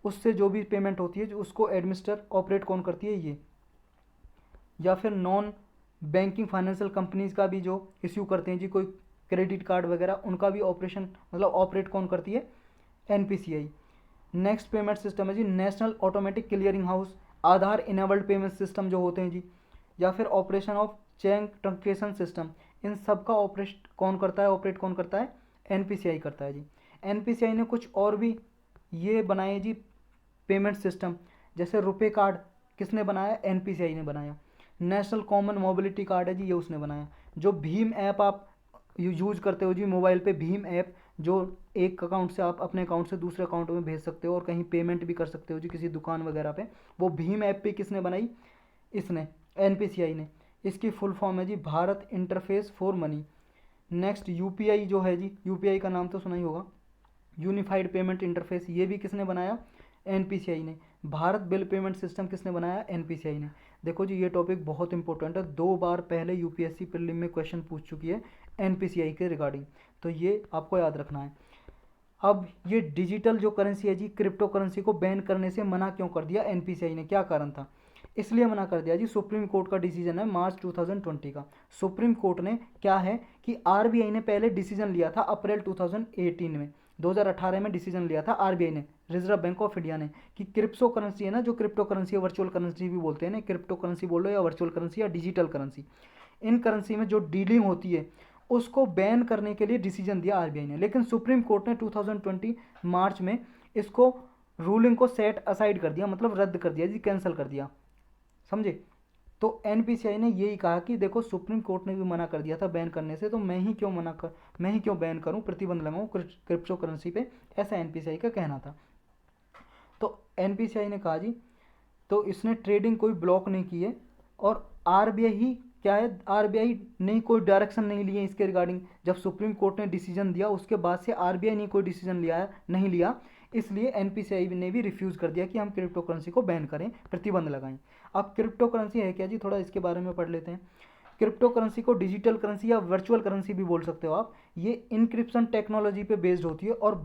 उससे जो भी पेमेंट होती है जो उसको एडमिनिस्टर ऑपरेट कौन करती है? ये। या फिर नॉन बैंकिंग फाइनेंशियल कंपनीज का भी जो इश्यू करते हैं जी कोई क्रेडिट कार्ड वगैरह, उनका भी ऑपरेशन मतलब ऑपरेट कौन करती है? एनपीसीआई। नेक्स्ट पेमेंट सिस्टम है जी national automatic clearing house, Aadhaar enabled payment system जो होते हैं जी, या फिर operation of cheque truncation system, इन सब का ऑपरेट कौन करता है? ऑपरेट कौन करता है? एनपीसीआई करता है जी। एनपीसीआई ने कुछ और भी ये बनाए जी पेमेंट सिस्टम, जैसे रुपए कार्ड किसने बनाया? एनपीसीआई ने बनाया। नेशनल कॉमन मोबिलिटी कार्ड है जी, ये उसने बनाया। जो भीम ऐप आप यूज करते हो जी मोबाइल पे, भीम ऐप, जो एक अकाउंट से आप अपने अकाउंट से दूसरे अकाउंट में भेज सकते हो और कहीं पेमेंट भी कर सकते हो जी किसी दुकान वगैरह पे, वो भीम ऐप पे किसने बनाई? इसने, एनपीसीआई ने। इसकी फुल फॉर्म है जी Bharat interface for money. Next UPI जो है जी, यूपीआई का नाम तो सुना ही होगा, यूनिफाइड पेमेंट इंटरफेस, ये भी किसने बनाया? एनपीसीआई ने। भारत बिल पेमेंट सिस्टम किसने बनाया? एनपीसीआई ने। देखो जी ये टॉपिक बहुत इंपॉर्टेंट है, 2 बार पहले यूपीएससी प्रीलिम में क्वेश्चन पूछ चुकी है एनपीसीआई के रिगार्डिंग, तो ये आपको याद रखना है। अब ये डिजिटल जो करेंसी है जी, क्रिप्टो करेंसी को बैन करने से मना क्यों कर दिया एनपीसीआई ने? क्या कारण था? इसलिए मना कर दिया जी, सुप्रीम कोर्ट का डिसीजन है मार्च 2020 का। सुप्रीम कोर्ट ने क्या है कि आरबीआई ने पहले डिसीजन लिया था अप्रैल 2018 में, 2018 में डिसीजन लिया था आरबीआई ने, रिजर्व बैंक ऑफ इंडिया ने, कि क्रिप्टो करेंसी है ना, जो क्रिप्टो करेंसी है, वर्चुअल करेंसी भी बोलते हैं ना, क्रिप्टो करेंसी बोल लो या वर्चुअल करेंसी या डिजिटल करेंसी, इन करेंसी में जो डीलिंग होती है उसको बैन करने के लिए डिसीजन दिया आरबीआई ने। लेकिन सुप्रीम कोर्ट ने 2020 मार्च में इसको रूलिंग को सेट असाइड कर दिया, मतलब रद्द कर दिया जी, कैंसिल कर दिया, समझे? तो एनपीसीआई ने यही कहा कि देखो सुप्रीम कोर्ट ने भी मना कर दिया था बैन करने से, तो मैं ही क्यों बैन करूं, प्रतिबंध लगाऊं क्रिप्टो करेंसी पे, ऐसा एनपीसीआई का कहना था। तो एनपीसीआई ने कहा जी, तो इसने ट्रेडिंग कोई ब्लॉक नहीं की है, और आरबीआई ही क्या है, आरबीआई ने कोई डायरेक्शन नहीं लिए इसके रिगार्डिंग। जब सुप्रीम कोर्ट ने डिसीजन दिया उसके बाद से आरबीआई ने कोई डिसीजन नहीं लिया, इसलिए एनपीसीआई ने भी रिफ्यूज़ कर दिया कि हम क्रिप्टो करेंसी को बैन करें, प्रतिबंध लगाएं। अब क्रिप्टो करेंसी है क्या जी, थोड़ा इसके बारे में पढ़ लेते हैं। क्रिप्टो करेंसी को डिजिटल करेंसी या वर्चुअल करेंसी भी बोल सकते हो आप। ये इनक्रिप्शन टेक्नोलॉजी पे बेस्ड होती है और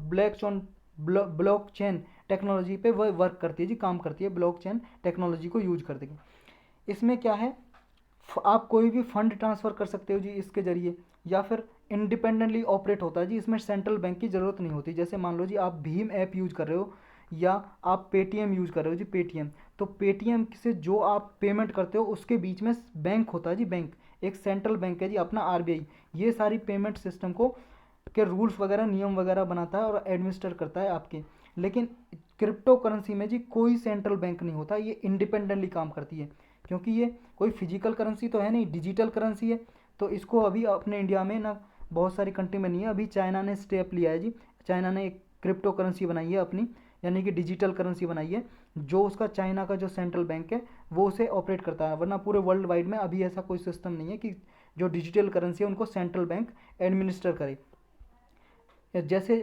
ब्लॉकचेन टेक्नोलॉजी पे वह वर्क करती है जी, काम करती है, ब्लॉकचेन टेक्नोलॉजी को यूज करते हैं। इसमें क्या है, आप कोई भी फंड ट्रांसफ़र कर सकते हो जी इसके ज़रिए, या फिर इंडिपेंडेंटली ऑपरेट होता है जी, इसमें सेंट्रल बैंक की ज़रूरत नहीं होती। जैसे मान लो जी आप भीम ऐप यूज़ कर रहे हो या आप पेटीएम यूज़ कर रहे हो जी, पेटीएम, तो पेटीएम से जो आप पेमेंट करते हो उसके बीच में बैंक होता है जी, बैंक एक सेंट्रल बैंक है जी अपना, आरबीआई, ये सारी पेमेंट सिस्टम को के रूल्स वगैरह नियम वगैरह बनाता है और एडमिनिस्टर करता है आपके। लेकिन क्रिप्टो करेंसी में जी कोई सेंट्रल बैंक नहीं होता, ये इंडिपेंडेंटली काम करती है, क्योंकि ये कोई फिजिकल करेंसी तो है नहीं, डिजिटल करेंसी है। तो इसको अभी अपने इंडिया में ना बहुत सारी कंट्री में नहीं है, अभी चाइना ने स्टेप लिया है जी, चाइना ने एक क्रिप्टो करेंसी बनाई है अपनी, यानी कि डिजिटल करेंसी बनाई है, जो उसका चाइना का जो सेंट्रल बैंक है वो उसे ऑपरेट करता है, वरना पूरे वर्ल्ड वाइड में अभी ऐसा कोई सिस्टम नहीं है कि जो डिजिटल करेंसी है उनको सेंट्रल बैंक एडमिनिस्टर करे। जैसे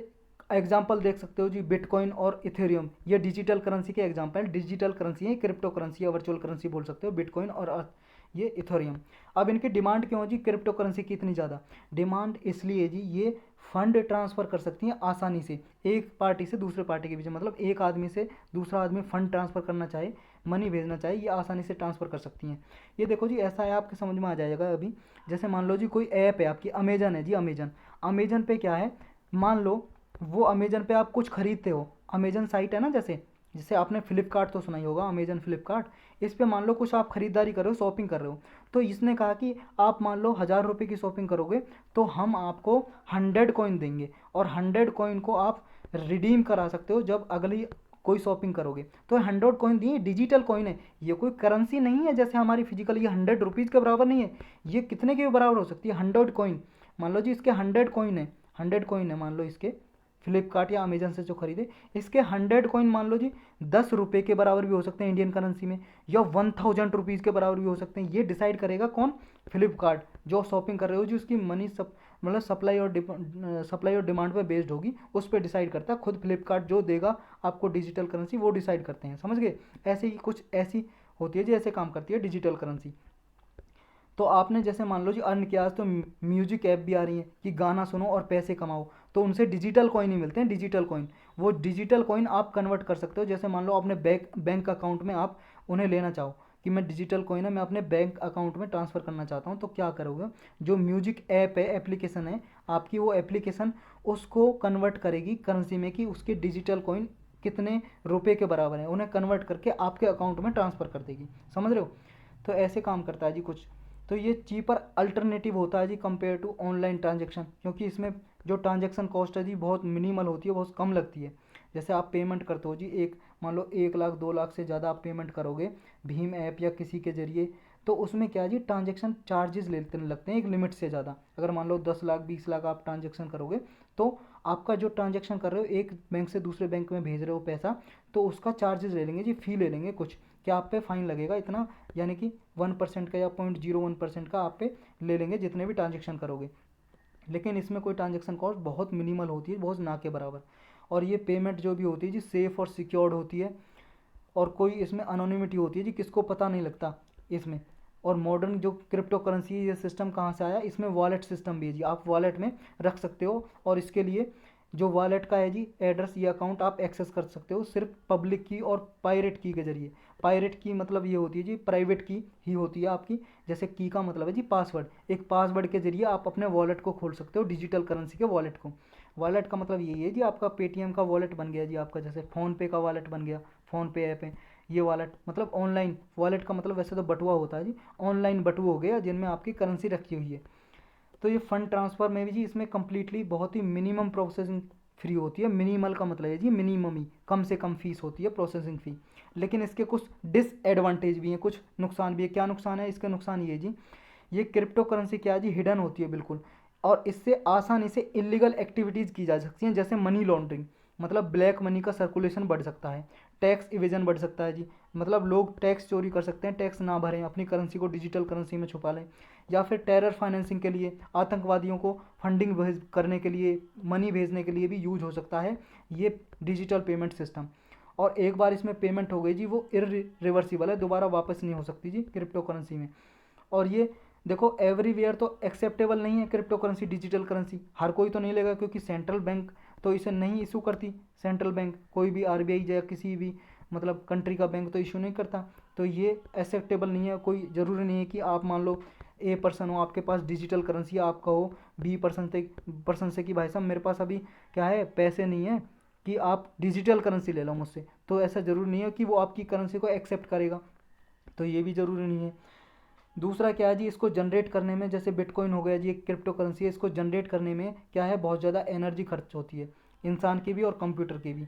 एग्जाम्पल देख सकते हो जी, बिटकॉइन और इथेरियम, ये डिजिटल करेंसी के एग्जाम्पल, डिजिटल करेंसी है, क्रिप्टो करेंसी या वर्चुअल करेंसी बोल सकते हो, बिटकॉइन और ये इथेरियम। अब इनकी डिमांड क्यों है जी क्रिप्टो करेंसी की इतनी ज़्यादा? डिमांड इसलिए जी, ये फंड ट्रांसफ़र कर सकती हैं आसानी से एक पार्टी से दूसरे पार्टी के बीच, मतलब एक आदमी से दूसरा आदमी फंड ट्रांसफ़र करना चाहे, मनी भेजना चाहे, ये आसानी से ट्रांसफ़र कर सकती हैं। ये देखो जी, ऐसा है, आपके समझ में आ जाएगा अभी। जैसे मान लो जी कोई ऐप है आपकी, अमेजन है जी, अमेजन, अमेजन पे क्या है, मान लो वो अमेजन पे आप कुछ खरीदते हो, अमेजन साइट है ना, जैसे जैसे आपने फ्लिपकार्ट तो सुना ही होगा, अमेजन फ्लिपकार्ट, इस पे मान लो कुछ आप खरीदारी कर रहे हो, शॉपिंग कर रहे हो, तो इसने कहा कि आप मान लो 1000 रुपये की शॉपिंग करोगे तो हम आपको 100 कॉइन देंगे, और 100 कॉइन को आप रिडीम करा सकते हो जब अगली कोई शॉपिंग करोगे। तो 100 कॉइन दिए, डिजिटल कॉइन है, ये कोई करेंसी नहीं है जैसे हमारी फिजिकल, ये 100 रुपीज़ के बराबर नहीं है, ये कितने के बराबर हो सकती है, 100 कॉइन। मान लो जी इसके 100 कॉइन है, 100 कॉइन है मान लो इसके, फ्लिपकार्ट या अमेजन से जो खरीदे, इसके 100 कॉइन मान लो जी 10 रुपये के बराबर भी हो सकते हैं इंडियन करेंसी में, या 1000 रुपीज़ के बराबर भी हो सकते हैं। ये डिसाइड करेगा कौन? फ्लिपकार्ट, जो शॉपिंग कर रहे हो जी उसकी मनी सब मतलब सप्लाई और डिमांड पे बेस्ड होगी, उस पर डिसाइड करता है खुद फ्लिपकार्ट, जो देगा आपको डिजिटल करेंसी वो डिसाइड करते हैं, समझ गए? ऐसे ही कुछ ऐसी होती है जी, ऐसे काम करती है डिजिटल करेंसी। तो आपने जैसे मान लो जी अर्न किया, आज तो म्यूजिक ऐप भी आ रही हैं कि गाना सुनो और पैसे कमाओ, तो उनसे डिजिटल कॉइन ही मिलते हैं, डिजिटल कॉइन। वो डिजिटल कॉइन आप कन्वर्ट कर सकते हो, जैसे मान लो अपने बैंक अकाउंट में आप उन्हें लेना चाहो कि मैं डिजिटल कॉइन है, मैं अपने बैंक अकाउंट में ट्रांसफ़र करना चाहता हूँ, तो क्या करोगे, जो म्यूजिक ऐप है, एप्लीकेशन है आपकी, वो एप्लीकेशन उसको कन्वर्ट करेगी करेंसी में कि उसके डिजिटल कॉइन कितने रुपए के बराबर है, उन्हें कन्वर्ट करके आपके अकाउंट में ट्रांसफ़र कर देगी, समझ रहे हो? तो ऐसे काम करता है जी कुछ। तो ये चीपर अल्टरनेटिव होता है जी कंपेयर टू ऑनलाइन ट्रांजेक्शन, क्योंकि इसमें जो ट्रांजेक्शन कॉस्ट है जी बहुत मिनिमल होती है, बहुत कम लगती है। जैसे आप पेमेंट करते हो जी, एक मान लो 1 लाख 2 लाख से ज़्यादा आप पेमेंट करोगे भीम ऐप या किसी के ज़रिए, तो उसमें क्या है जी, ट्रांजेक्शन चार्जेस लगते हैं एक लिमिट से ज़्यादा। अगर मान लो 10 लाख 20 लाख आप ट्रांजेक्शन करोगे, तो आपका जो ट्रांजेक्शन कर रहे हो एक बैंक से दूसरे बैंक में भेज रहे हो पैसा, तो उसका चार्जेस ले लेंगे जी, फ़ी ले लेंगे कुछ, क्या आप पे फाइन लगेगा इतना, यानी कि 1% का या 0.01% का आप पे ले लेंगे जितने भी ट्रांजेक्शन करोगे। लेकिन इसमें कोई ट्रांजेक्शन कॉस्ट बहुत मिनिमल होती है, बहुत ना के बराबर। और ये पेमेंट जो भी होती है जी सेफ़ और सिक्योर्ड होती है, और कोई इसमें अनोनिमिटी होती है जी, किसको पता नहीं लगता इसमें। और मॉडर्न जो क्रिप्टो करेंसी है, ये सिस्टम कहाँ से आया, इसमें वॉलेट सिस्टम भी है जी, आप वॉलेट में रख सकते हो, और इसके लिए जो वॉलेट का है जी एड्रेस, ये अकाउंट आप एक्सेस कर सकते हो सिर्फ पब्लिक की और पायरेट की के जरिए। पायरेट की मतलब ये होती है जी, प्राइवेट की ही होती है आपकी, जैसे की का मतलब है जी पासवर्ड, एक पासवर्ड के जरिए आप अपने वॉलेट को खोल सकते हो, डिजिटल करेंसी के वॉलेट को। वॉलेट का मतलब यही है जी, आपका पेटीएम का वॉलेट बन गया जी आपका, जैसे फ़ोनपे का वॉलेट बन गया, फ़ोनपे ऐप है, ये वॉलेट मतलब ऑनलाइन, वॉलेट का मतलब वैसे तो बटुआ होता है जी, ऑनलाइन बटुआ हो गया जिनमें आपकी करेंसी रखी हुई है। तो ये फ़ंड ट्रांसफ़र में भी जी इसमें कम्प्लीटली बहुत ही मिनिमम प्रोसेसिंग फ्री होती है, मिनिमल का मतलब है जी मिनिमम ही, कम से कम फीस होती है प्रोसेसिंग फ़ी। लेकिन इसके कुछ डिसएडवांटेज भी हैं, कुछ नुकसान भी है। क्या नुकसान है? इसका नुकसान ये जी, ये क्रिप्टो करेंसी क्या है जी, हिडन होती है बिल्कुल, और इससे आसानी से इलीगल एक्टिविटीज़ की जा सकती हैं, जैसे मनी लॉन्ड्रिंग, मतलब ब्लैक मनी का सर्कुलेशन बढ़ सकता है, टैक्स इवेजन बढ़ सकता है जी, मतलब लोग टैक्स चोरी कर सकते हैं, टैक्स ना भरें, अपनी करेंसी को डिजिटल करेंसी में छुपा लें, या फिर टेरर फाइनेंसिंग के लिए, आतंकवादियों को फंडिंग करने के लिए, मनी भेजने के लिए भी यूज हो सकता है ये डिजिटल पेमेंट सिस्टम। और एक बार इसमें पेमेंट हो गई जी, वो इरिवर्सिबल है, दोबारा वापस नहीं हो सकती जी क्रिप्टो करेंसी में। और ये देखो एवरीवेयर तो एक्सेप्टेबल नहीं है क्रिप्टो करेंसी, डिजिटल करेंसी हर कोई तो नहीं लेगा, क्योंकि सेंट्रल बैंक तो इसे नहीं इशू करती सेंट्रल बैंक, कोई भी आरबीआई या किसी भी मतलब कंट्री का बैंक तो इशू नहीं करता। तो ये एक्सेप्टेबल नहीं है। कोई ज़रूरी नहीं है कि आप मान लो ए पर्सन हो, आपके पास डिजिटल करेंसी, आप कहो बी पर्सन से कि भाई साहब मेरे पास अभी क्या है, पैसे नहीं है कि आप डिजिटल करेंसी ले लो मुझसे, तो ऐसा ज़रूरी नहीं है कि वो आपकी करेंसी को एक्सेप्ट करेगा, तो ये भी ज़रूरी नहीं है। दूसरा क्या है जी, इसको जनरेट करने में, जैसे बिटकॉइन हो गया जी, एक क्रिप्टो करेंसी है, इसको जनरेट करने में क्या है, बहुत ज़्यादा एनर्जी खर्च होती है, इंसान की भी और कंप्यूटर की भी,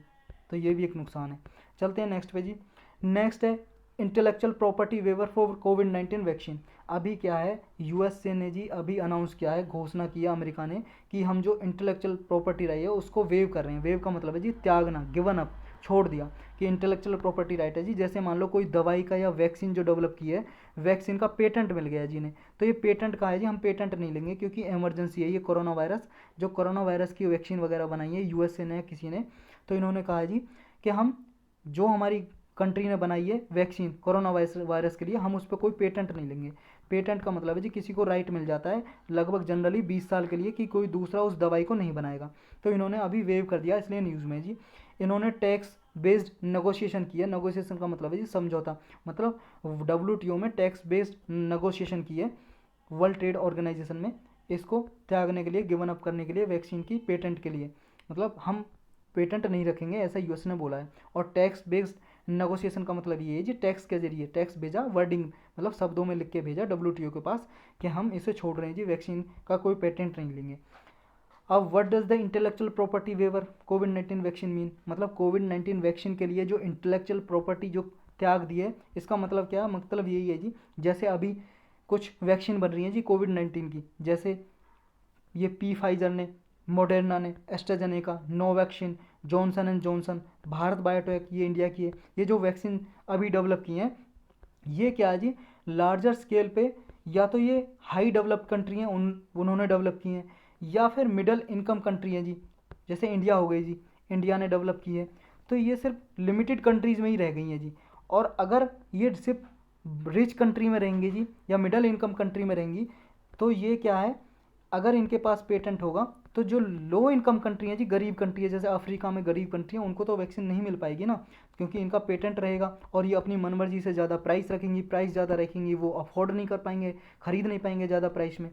तो ये भी एक नुकसान है। चलते हैं नेक्स्ट पे जी। नेक्स्ट है इंटेलेक्चुअल प्रॉपर्टी वेवर फॉर कोविड-19 वैक्सीन। अभी क्या है, यूएसए ने जी अभी अनाउंस किया है, घोषणा किया अमेरिका ने कि हम जो इंटेलेक्चुअल प्रॉपर्टी रही है उसको वेव कर रहे हैं। वेव का मतलब है जी त्यागना, गिवन अप, छोड़ दिया कि इंटेलेक्चुअल प्रॉपर्टी राइट है जी। जैसे मान लो कोई दवाई का या वैक्सीन जो डेवलप की है, वैक्सीन का पेटेंट मिल गया जी इन्हें, तो ये पेटेंट का है जी, हम पेटेंट नहीं लेंगे क्योंकि इमरजेंसी है ये कोरोना वायरस, जो कोरोना वायरस की वैक्सीन वगैरह बनाई है यूएसए ने किसी ने, तो इन्होंने कहा जी कि हम जो हमारी कंट्री ने बनाई है वैक्सीन कोरोना वायरस के लिए, हम उस पर कोई पेटेंट नहीं लेंगे। पेटेंट का मतलब है जी किसी को राइट मिल जाता है लगभग जनरली 20 साल के लिए कि कोई दूसरा उस दवाई को नहीं बनाएगा, तो इन्होंने अभी वेव कर दिया, इसलिए न्यूज़ में जी। इन्होंने टैक्स बेस्ड नेगोशिएशन किया, नेगोशिएशन का मतलब है जी समझौता, मतलब WTO में टैक्स बेस्ड नेगोशिएशन की है वर्ल्ड ट्रेड ऑर्गेनाइजेशन में, इसको त्यागने के लिए, गिवन अप करने के लिए वैक्सीन की पेटेंट के लिए, मतलब हम पेटेंट नहीं रखेंगे ऐसा यूएस ने बोला है। और टैक्स बेस्ड नेगोशिएशन का मतलब ये है जी, टैक्स के जरिए, टैक्स भेजा, वर्डिंग मतलब शब्दों में लिख के भेजा WTO के पास कि हम इसे छोड़ रहे हैं जी, वैक्सीन का कोई पेटेंट नहीं लेंगे। अब what does the intellectual property waiver कोविड-19 वैक्सीन मीन, मतलब कोविड-19 वैक्सीन के लिए जो इंटेलेक्चुअल प्रॉपर्टी जो त्याग दी है, इसका मतलब क्या, मतलब यही है जी, जैसे अभी कुछ वैक्सीन बन रही है जी कोविड-19 की, जैसे ये फाइजर ने, मॉडर्ना ने, एस्ट्राजेनेका, नोवैक्सीन, Johnson and Johnson, Bharat Biotech, ये इंडिया की है, ये जो वैक्सीन अभी डेवलप की हैं, ये क्या है जी, लार्जर स्केल पे, या तो ये हाई डेवलप्ड कंट्री हैं उन्होंने डेवलप की हैं, या फिर मिडल इनकम कंट्री है जी, जैसे इंडिया हो गई जी, इंडिया ने डेवलप की है, तो ये सिर्फ लिमिटेड कंट्रीज़ में ही रह गई हैं जी। और अगर ये सिर्फ रिच कंट्री में रहेंगी जी या मिडल इनकम कंट्री में रहेंगी, तो ये क्या है, अगर इनके पास पेटेंट होगा तो जो लो इनकम कंट्री है जी, गरीब कंट्री है, जैसे अफ्रीका में गरीब कंट्री है, उनको तो वैक्सीन नहीं मिल पाएगी ना, क्योंकि इनका पेटेंट रहेगा और ये अपनी मनमर्जी से ज़्यादा प्राइस रखेंगी, प्राइस ज़्यादा रखेंगी, वो अफोर्ड नहीं कर पाएंगे, खरीद नहीं पाएंगे ज़्यादा प्राइस में।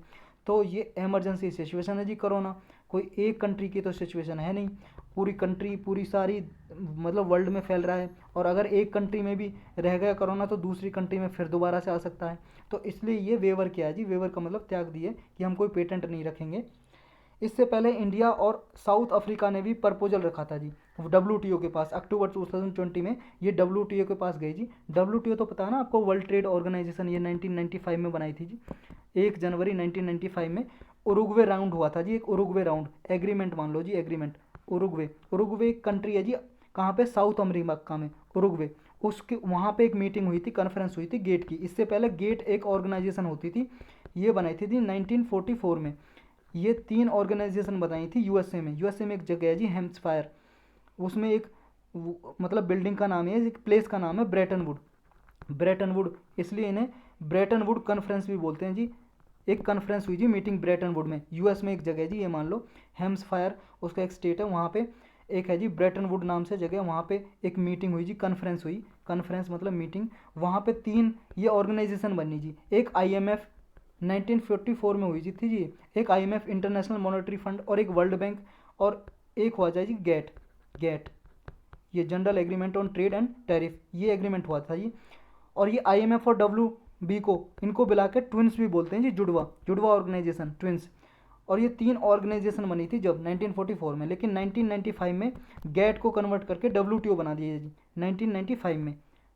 तो ये इमरजेंसी सिचुएशन है जी कोरोना, कोई एक कंट्री की तो सिचुएशन है नहीं, पूरी कंट्री, पूरी सारी मतलब वर्ल्ड में फैल रहा है, और अगर एक कंट्री में भी रह गया कोरोना तो दूसरी कंट्री में फिर दोबारा से आ सकता है। तो इसलिए ये वेवर किया है जी, वेवर का मतलब त्याग दिए कि हम कोई पेटेंट नहीं रखेंगे। इससे पहले इंडिया और साउथ अफ्रीका ने भी प्रपोजल रखा था जी WTO के पास, अक्टूबर 2020 में ये WTO के पास गए जी। WTO तो पता है ना आपको, वर्ल्ड ट्रेड ऑर्गेनाइजेशन, ये 1995 में बनाई थी जी, 1 जनवरी 1995 में उरुग्वे राउंड हुआ था जी, एक उरुग्वे राउंड, एग्रीमेंट मान लो जी, एग्रीमेंट। उरुग्वे कंट्री है जी, कहाँ पे, साउथ अमेरिका में, उरुग्वे, उसके वहाँ पे एक मीटिंग हुई थी, कॉन्फ्रेंस हुई थी गेट की। इससे पहले गेट एक ऑर्गेनाइजेशन होती थी, ये बनाई थी 1944 में। ये 3 ऑर्गेनाइजेशन बनाई थी यूएसए में एक जगह है जी हेम्प्सफायर, उसमें एक मतलब बिल्डिंग का नाम है, एक प्लेस का नाम है ब्रेटन वुड, इसलिए इन्हें ब्रेटन वुड कॉन्फ्रेंस भी बोलते हैं जी। एक कॉन्फ्रेंस हुई जी, मीटिंग ब्रेटन वुड में, यूएस में एक जगह है जी, ये मान लो हेम्प्सफायर उसका एक स्टेट है, वहाँ पे एक है जी ब्रेटन वुड नाम से जगह, वहाँ पे एक मीटिंग हुई जी, कॉन्फ्रेंस हुई, कॉन्फ्रेंस मतलब मीटिंग, वहाँ पे 3 ये ऑर्गेनाइजेशन बनी जी। एक IMF 1944 में हुई थी जी, एक IMF इंटरनेशनल मॉनेटरी फंड, और एक वर्ल्ड बैंक, और एक हुआ जाए जी गेट, ये general agreement on trade and tariff, ये एग्रीमेंट हुआ था जी। और ये IMF और WB को, इनको मिला के ट्विंस भी बोलते हैं जी, जुड़वा ऑर्गेनाइजेशन, ट्विंस। और ये 3 ऑर्गेनाइजेशन बनी थी जब 1944 में, लेकिन 1995 में गेट को कन्वर्ट करके WTO बना दिया जी, 1995 में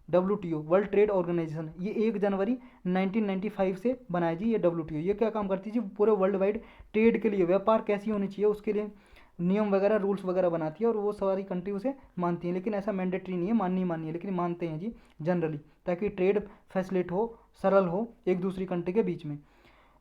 WTO वर्ल्ड ट्रेड ऑर्गेनाइजेशन, ये 1 जनवरी 1995 से बनाया जी ये WTO। ये क्या काम करती है जी, पूरे वर्ल्ड वाइड ट्रेड के लिए, व्यापार कैसी होनी चाहिए उसके लिए नियम वगैरह, रूल्स वगैरह बनाती है, और वो सारी कंट्री उसे मानती है, लेकिन ऐसा मैंडेटरी नहीं है, माननी है, लेकिन मानते हैं जी जनरली, ताकि ट्रेड फैसिलिट हो, सरल हो एक दूसरी कंट्री के बीच में।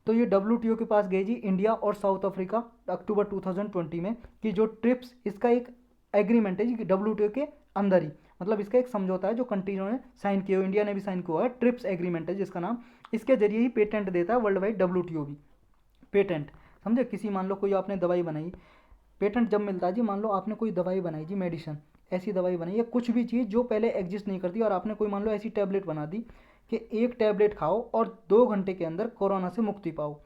तो ये WTO के पास गई जी इंडिया और साउथ अफ्रीका अक्टूबर 2020 में, कि जो ट्रिप्स, इसका एक एग्रीमेंट है जी WTO के अंदर ही, मतलब इसका एक समझौता है जो कंट्रियों ने साइन किया, इंडिया ने भी साइन किया है, ट्रिप्स एग्रीमेंट है जिसका नाम, इसके जरिए ही पेटेंट देता है वर्ल्ड वाइड WTO भी, पेटेंट, समझे। किसी मान लो कोई आपने दवाई बनाई, पेटेंट जब मिलता है जी, मान लो आपने कोई दवाई बनाई जी, मेडिसिन, ऐसी दवाई बनाई या कुछ भी चीज़ जो पहले एग्जिस्ट नहीं करती, और आपने कोई मान लो ऐसी टैबलेट बना दी कि एक टैबलेट खाओ और 2 घंटे के अंदर कोरोना से मुक्ति पाओ।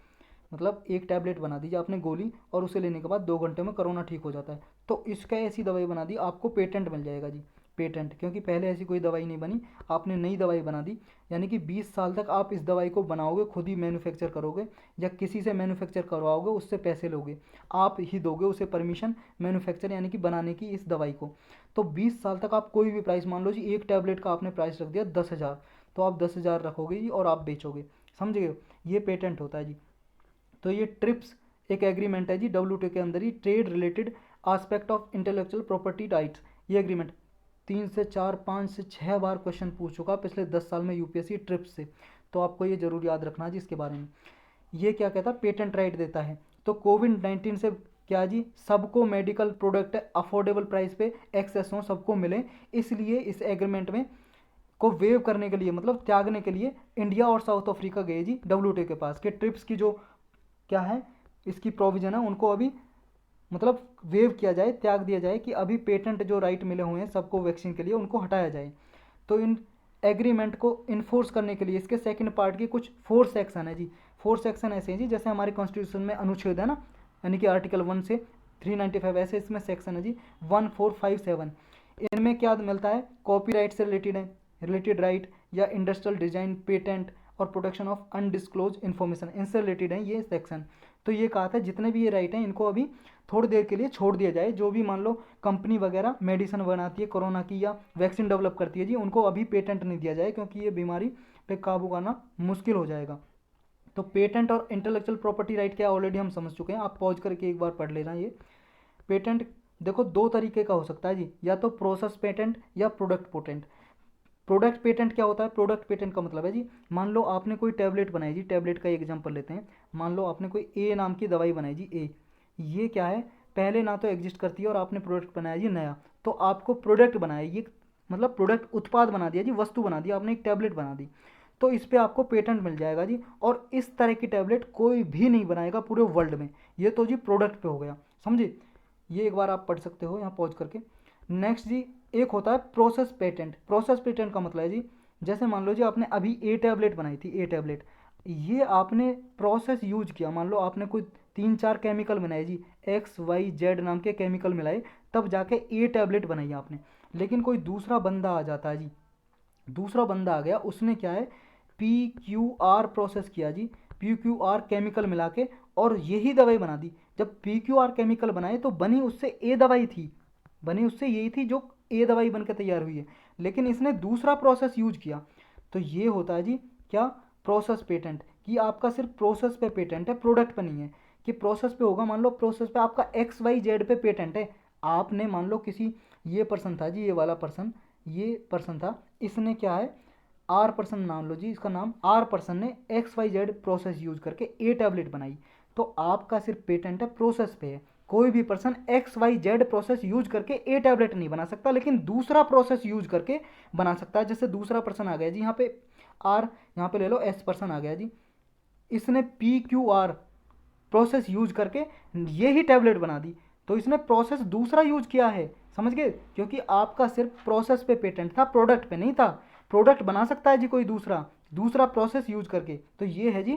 मतलब एक टैबलेट बना दीजिए आपने गोली, और उसे लेने के बाद 2 घंटे में कोरोना ठीक हो जाता है, तो इसका ऐसी दवाई बना दी, आपको पेटेंट मिल जाएगा जी। पेटेंट, क्योंकि पहले ऐसी कोई दवाई नहीं बनी, आपने नई दवाई बना दी, यानी कि 20 साल तक आप इस दवाई को बनाओगे, खुद ही मैन्युफैक्चर करोगे या किसी से मैन्युफैक्चर करवाओगे, उससे पैसे लोगे, आप ही दोगे उसे परमिशन मैन्युफैक्चर यानी कि बनाने की इस दवाई को। तो 20 साल तक आप कोई भी प्राइस, मान लो जी एक टैबलेट का आपने प्राइस रख दिया 10,000, तो आप 10,000 रखोगे जी और आप बेचोगे, समझ गए, ये पेटेंट होता है जी। तो ये ट्रिप्स एक एग्रीमेंट है जी WTO के अंदर ही, trade related aspect of intellectual property rights. ये एग्रीमेंट 3 से 4 5 से 6 बार क्वेश्चन पूछ चुका पिछले 10 साल में यूपीएससी ट्रिप्स से, तो आपको ये जरूर याद रखना जी इसके बारे में। ये क्या कहता है, पेटेंट राइट देता है। तो कोविड-19 से क्या जी, सबको मेडिकल प्रोडक्ट अफोर्डेबल प्राइस पे एक्सेस हो, सबको मिले, इसलिए इस एग्रीमेंट में को वेव करने के लिए, मतलब त्यागने के लिए इंडिया और साउथ अफ्रीका गए जी WTO के पास, कि ट्रिप्स की जो क्या है इसकी प्रोविजन है उनको अभी मतलब वेव किया जाए, त्याग दिया जाए, कि अभी पेटेंट जो राइट मिले हुए हैं सबको वैक्सीन के लिए उनको हटाया जाए। तो इन एग्रीमेंट को इन्फोर्स करने के लिए इसके सेकंड पार्ट की कुछ 4 सेक्शन है जी। 4 सेक्शन ऐसे हैं जी, जैसे हमारे कॉन्स्टिट्यूशन में अनुच्छेद है ना, यानी कि आर्टिकल 1 से 395, ऐसे इसमें सेक्शन है जी 1 4 5 7। इनमें क्या मिलता है, कॉपीराइट से रिलेटेड है, रिलेटेड राइट, या इंडस्ट्रियल डिजाइन, पेटेंट और प्रोटेक्शन ऑफ अनडिस्क्लोज इन्फॉर्मेशन, इनसे रिलेटेड है ये सेक्शन। तो ये कहा था जितने भी ये राइट हैं इनको अभी थोड़ी देर के लिए छोड़ दिया जाए। जो भी मान लो कंपनी वगैरह मेडिसिन बनाती है कोरोना की या वैक्सीन डेवलप करती है जी, उनको अभी पेटेंट नहीं दिया जाए, क्योंकि ये बीमारी पे काबू करना मुश्किल हो जाएगा। तो पेटेंट और इंटेलेक्चुअल प्रॉपर्टी राइट क्या ऑलरेडी हम समझ चुके हैं, आप पॉज करके एक बार पढ़ लेना। ये पेटेंट देखो 2 तरीके का हो सकता है जी, या तो प्रोसेस पेटेंट या प्रोडक्ट पेटेंट। प्रोडक्ट पेटेंट क्या होता है, प्रोडक्ट पेटेंट का मतलब है जी, मान लो आपने कोई टैबलेट बनाई जी, टैबलेट का एग्जांपल लेते हैं, मान लो आपने कोई ए नाम की दवाई बनाई जी, ए, ये क्या है, पहले ना तो एग्जिस्ट करती है और आपने प्रोडक्ट बनाया जी नया, तो आपको प्रोडक्ट बनाया, ये मतलब प्रोडक्ट उत्पाद बना दिया जी, वस्तु बना दी आपने, एक टैबलेट बना दी, तो इस पर आपको पेटेंट मिल जाएगा जी। और इस तरह की टैबलेट कोई भी नहीं बनाएगा पूरे वर्ल्ड में। ये तो जी प्रोडक्ट पे हो गया, समझे, ये एक बार आप पढ़ सकते हो यहाँ पॉज करके। नेक्स्ट जी एक होता है प्रोसेस पेटेंट। प्रोसेस पेटेंट का मतलब है जी, जैसे मान लो जी आपने अभी ए टैबलेट बनाई थी, ए टैबलेट, ये आपने प्रोसेस यूज किया, मान लो आपने कोई 3 4 केमिकल बनाए जी, XYZ नाम के केमिकल मिलाए, तब जाके ए टैबलेट बनाई आपने। लेकिन कोई दूसरा बंदा आ जाता है जी, दूसरा बंदा आ गया, उसने क्या है PQR प्रोसेस किया जी, PQR केमिकल मिला के और यही दवाई बना दी। जब PQR केमिकल बनाए तो बनी उससे ए दवाई थी, बनी उससे यही थी जो ए दवाई बनकर तैयार हुई है, लेकिन इसने दूसरा प्रोसेस यूज किया। तो ये होता है जी क्या, प्रोसेस पेटेंट, कि आपका सिर्फ प्रोसेस पे पेटेंट है, प्रोडक्ट पे नहीं है। कि प्रोसेस पे होगा, मान लो प्रोसेस पे आपका XYZ पे पेटेंट है, आपने मान लो किसी, ये पर्सन था जी, ये वाला पर्सन, ये पर्सन था, इसने क्या है आर पर्सन मान लो जी, इसका नाम आर पर्सन ने XYZ प्रोसेस यूज करके ए टैबलेट बनाई, तो आपका सिर्फ पेटेंट है प्रोसेस पे है। कोई भी पर्सन XYZ प्रोसेस यूज करके ए टैबलेट नहीं बना सकता, लेकिन दूसरा प्रोसेस यूज करके बना सकता है। जैसे दूसरा पर्सन आ गया जी, यहाँ पे आर, यहाँ पे ले लो एस पर्सन आ गया जी, इसने PQR प्रोसेस यूज करके ये ही टैबलेट बना दी, तो इसने प्रोसेस दूसरा यूज किया है, समझ गए, क्योंकि आपका सिर्फ प्रोसेस पे पेटेंट था, प्रोडक्ट पे नहीं था। प्रोडक्ट बना सकता है जी कोई दूसरा, दूसरा प्रोसेस यूज करके, तो ये है जी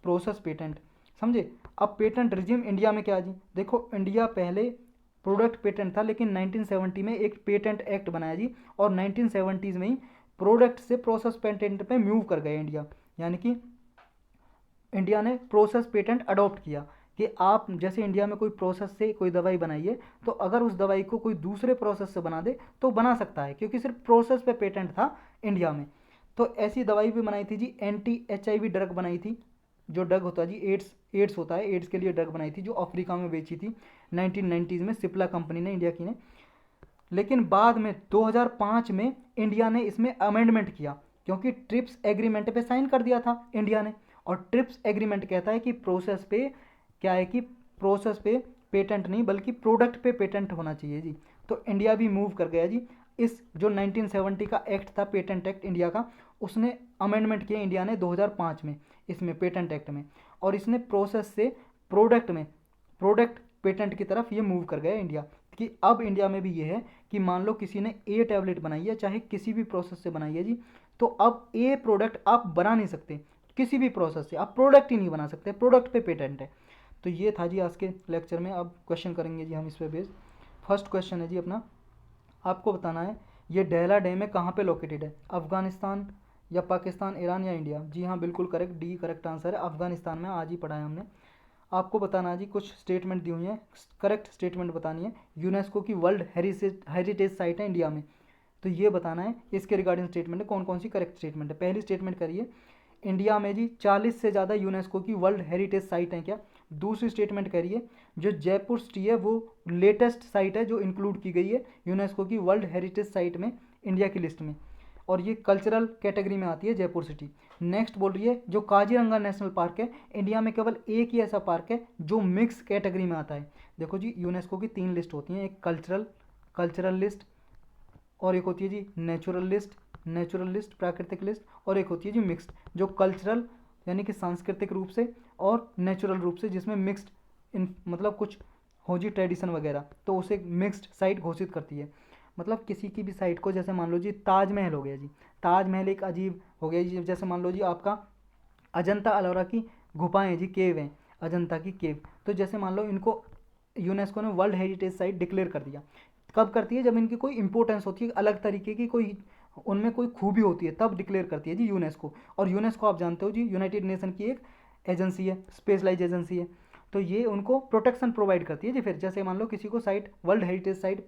प्रोसेस पेटेंट, समझे। अब पेटेंट रिजिम इंडिया में क्या है जी, देखो इंडिया पहले प्रोडक्ट पेटेंट था, लेकिन 1970 में एक पेटेंट एक्ट बनाया जी, और 1970s में ही प्रोडक्ट से प्रोसेस पेटेंट पे मूव कर गए इंडिया, यानी कि इंडिया ने प्रोसेस पेटेंट अडॉप्ट किया, कि आप जैसे इंडिया में कोई प्रोसेस से कोई दवाई बनाइए, तो अगर उस दवाई को कोई दूसरे प्रोसेस से बना दे तो बना सकता है, क्योंकि सिर्फ प्रोसेस पे पेटेंट था इंडिया में। तो ऐसी दवाई भी बनाई थी जी, anti-HIV ड्रग बनाई थी, जो ड्रग होता है जी एड्स होता है, एड्स के लिए ड्रग बनाई थी, जो अफ्रीका में बेची थी 1990s में सिप्ला कंपनी ने, इंडिया की ने। लेकिन बाद में 2005 में इंडिया ने इसमें अमेंडमेंट किया, क्योंकि ट्रिप्स एग्रीमेंट पे साइन कर दिया था इंडिया ने, और ट्रिप्स एग्रीमेंट कहता है कि प्रोसेस पे क्या है, कि प्रोसेस पे पेटेंट नहीं बल्कि प्रोडक्ट पे पेटेंट होना चाहिए जी। तो इंडिया भी मूव कर गया जी, इस जो 1970 का एक्ट था, पेटेंट एक्ट इंडिया का, उसने अमेंडमेंट किया इंडिया ने 2005 में इसमें पेटेंट एक्ट में, और इसने प्रोसेस से प्रोडक्ट में, प्रोडक्ट पेटेंट की तरफ ये मूव कर गया इंडिया, कि अब इंडिया में भी ये है कि मान लो किसी ने ए टैबलेट बनाई है, चाहे किसी भी प्रोसेस से बनाई है जी, तो अब ए प्रोडक्ट आप बना नहीं सकते, किसी भी प्रोसेस से आप प्रोडक्ट ही नहीं बना सकते, प्रोडक्ट पे पेटेंट है। तो ये था जी आज के लेक्चर में। अब क्वेश्चन करेंगे जी हम इस पे बेस्ड। फर्स्ट क्वेश्चन है जी अपना, आपको बताना है ये डेहला डैम है कहाँ पे लोकेटेड है, अफगानिस्तान या पाकिस्तान, ईरान या इंडिया। जी हाँ बिल्कुल करेक्ट, डी करेक्ट आंसर है, अफगानिस्तान में, आज ही पढ़ा है हमने। आपको बताना है जी, कुछ स्टेटमेंट दी हुई है, करेक्ट स्टेटमेंट बतानी है। यूनेस्को की वर्ल्ड हेरिटेज साइट है इंडिया में, तो ये बताना है इसके रिगार्डिंग स्टेटमेंट है, कौन कौन सी करेक्ट स्टेटमेंट है। पहली स्टेटमेंट करिए, इंडिया में जी 40 से ज़्यादा यूनेस्को की वर्ल्ड हेरिटेज साइट हैं क्या। दूसरी स्टेटमेंट करिए, जो जयपुर सिटी है वो लेटेस्ट साइट है जो इंक्लूड की गई है यूनेस्को की वर्ल्ड हेरिटेज साइट में, इंडिया की लिस्ट में, और ये कल्चरल कैटेगरी में आती है जयपुर सिटी। नेक्स्ट बोल रही है, जो काजीरंगा नेशनल पार्क है, इंडिया में केवल एक ही ऐसा पार्क है जो मिक्स कैटेगरी में आता है। देखो जी, यूनेस्को की 3 लिस्ट होती हैं, एक कल्चरल लिस्ट, और एक होती है जी नेचुरल लिस्ट प्राकृतिक लिस्ट, और एक होती है जी मिक्स्ड, जो कल्चरल यानी कि सांस्कृतिक रूप से, और नेचुरल रूप से जिसमें मिक्स्ड मतलब कुछ हो जी ट्रेडिशन वगैरह, तो उसे मिक्स्ड साइट घोषित करती है। मतलब किसी की भी साइट को, जैसे मान लो जी ताजमहल हो गया जी, ताजमहल एक अजीब हो गया जी, जैसे मान लो जी आपका अजंता अलोरा की गुफाएं जी, केव हैं, अजंता की केव, तो जैसे मान लो इनको यूनेस्को ने वर्ल्ड हेरिटेज साइट डिक्लेयर कर दिया। कब करती है, जब इनकी कोई इंपॉर्टेंस होती है, अलग तरीके की कोई उनमें कोई खूबी होती है, तब डिक्लेयर करती है जी यूनेस्को। और यूनेस्को आप जानते हो जी यूनाइटेड नेशन की एक एजेंसी है, स्पेशलाइज एजेंसी है, तो ये उनको प्रोटेक्शन प्रोवाइड करती है जी। फिर जैसे मान लो किसी को site world heritage site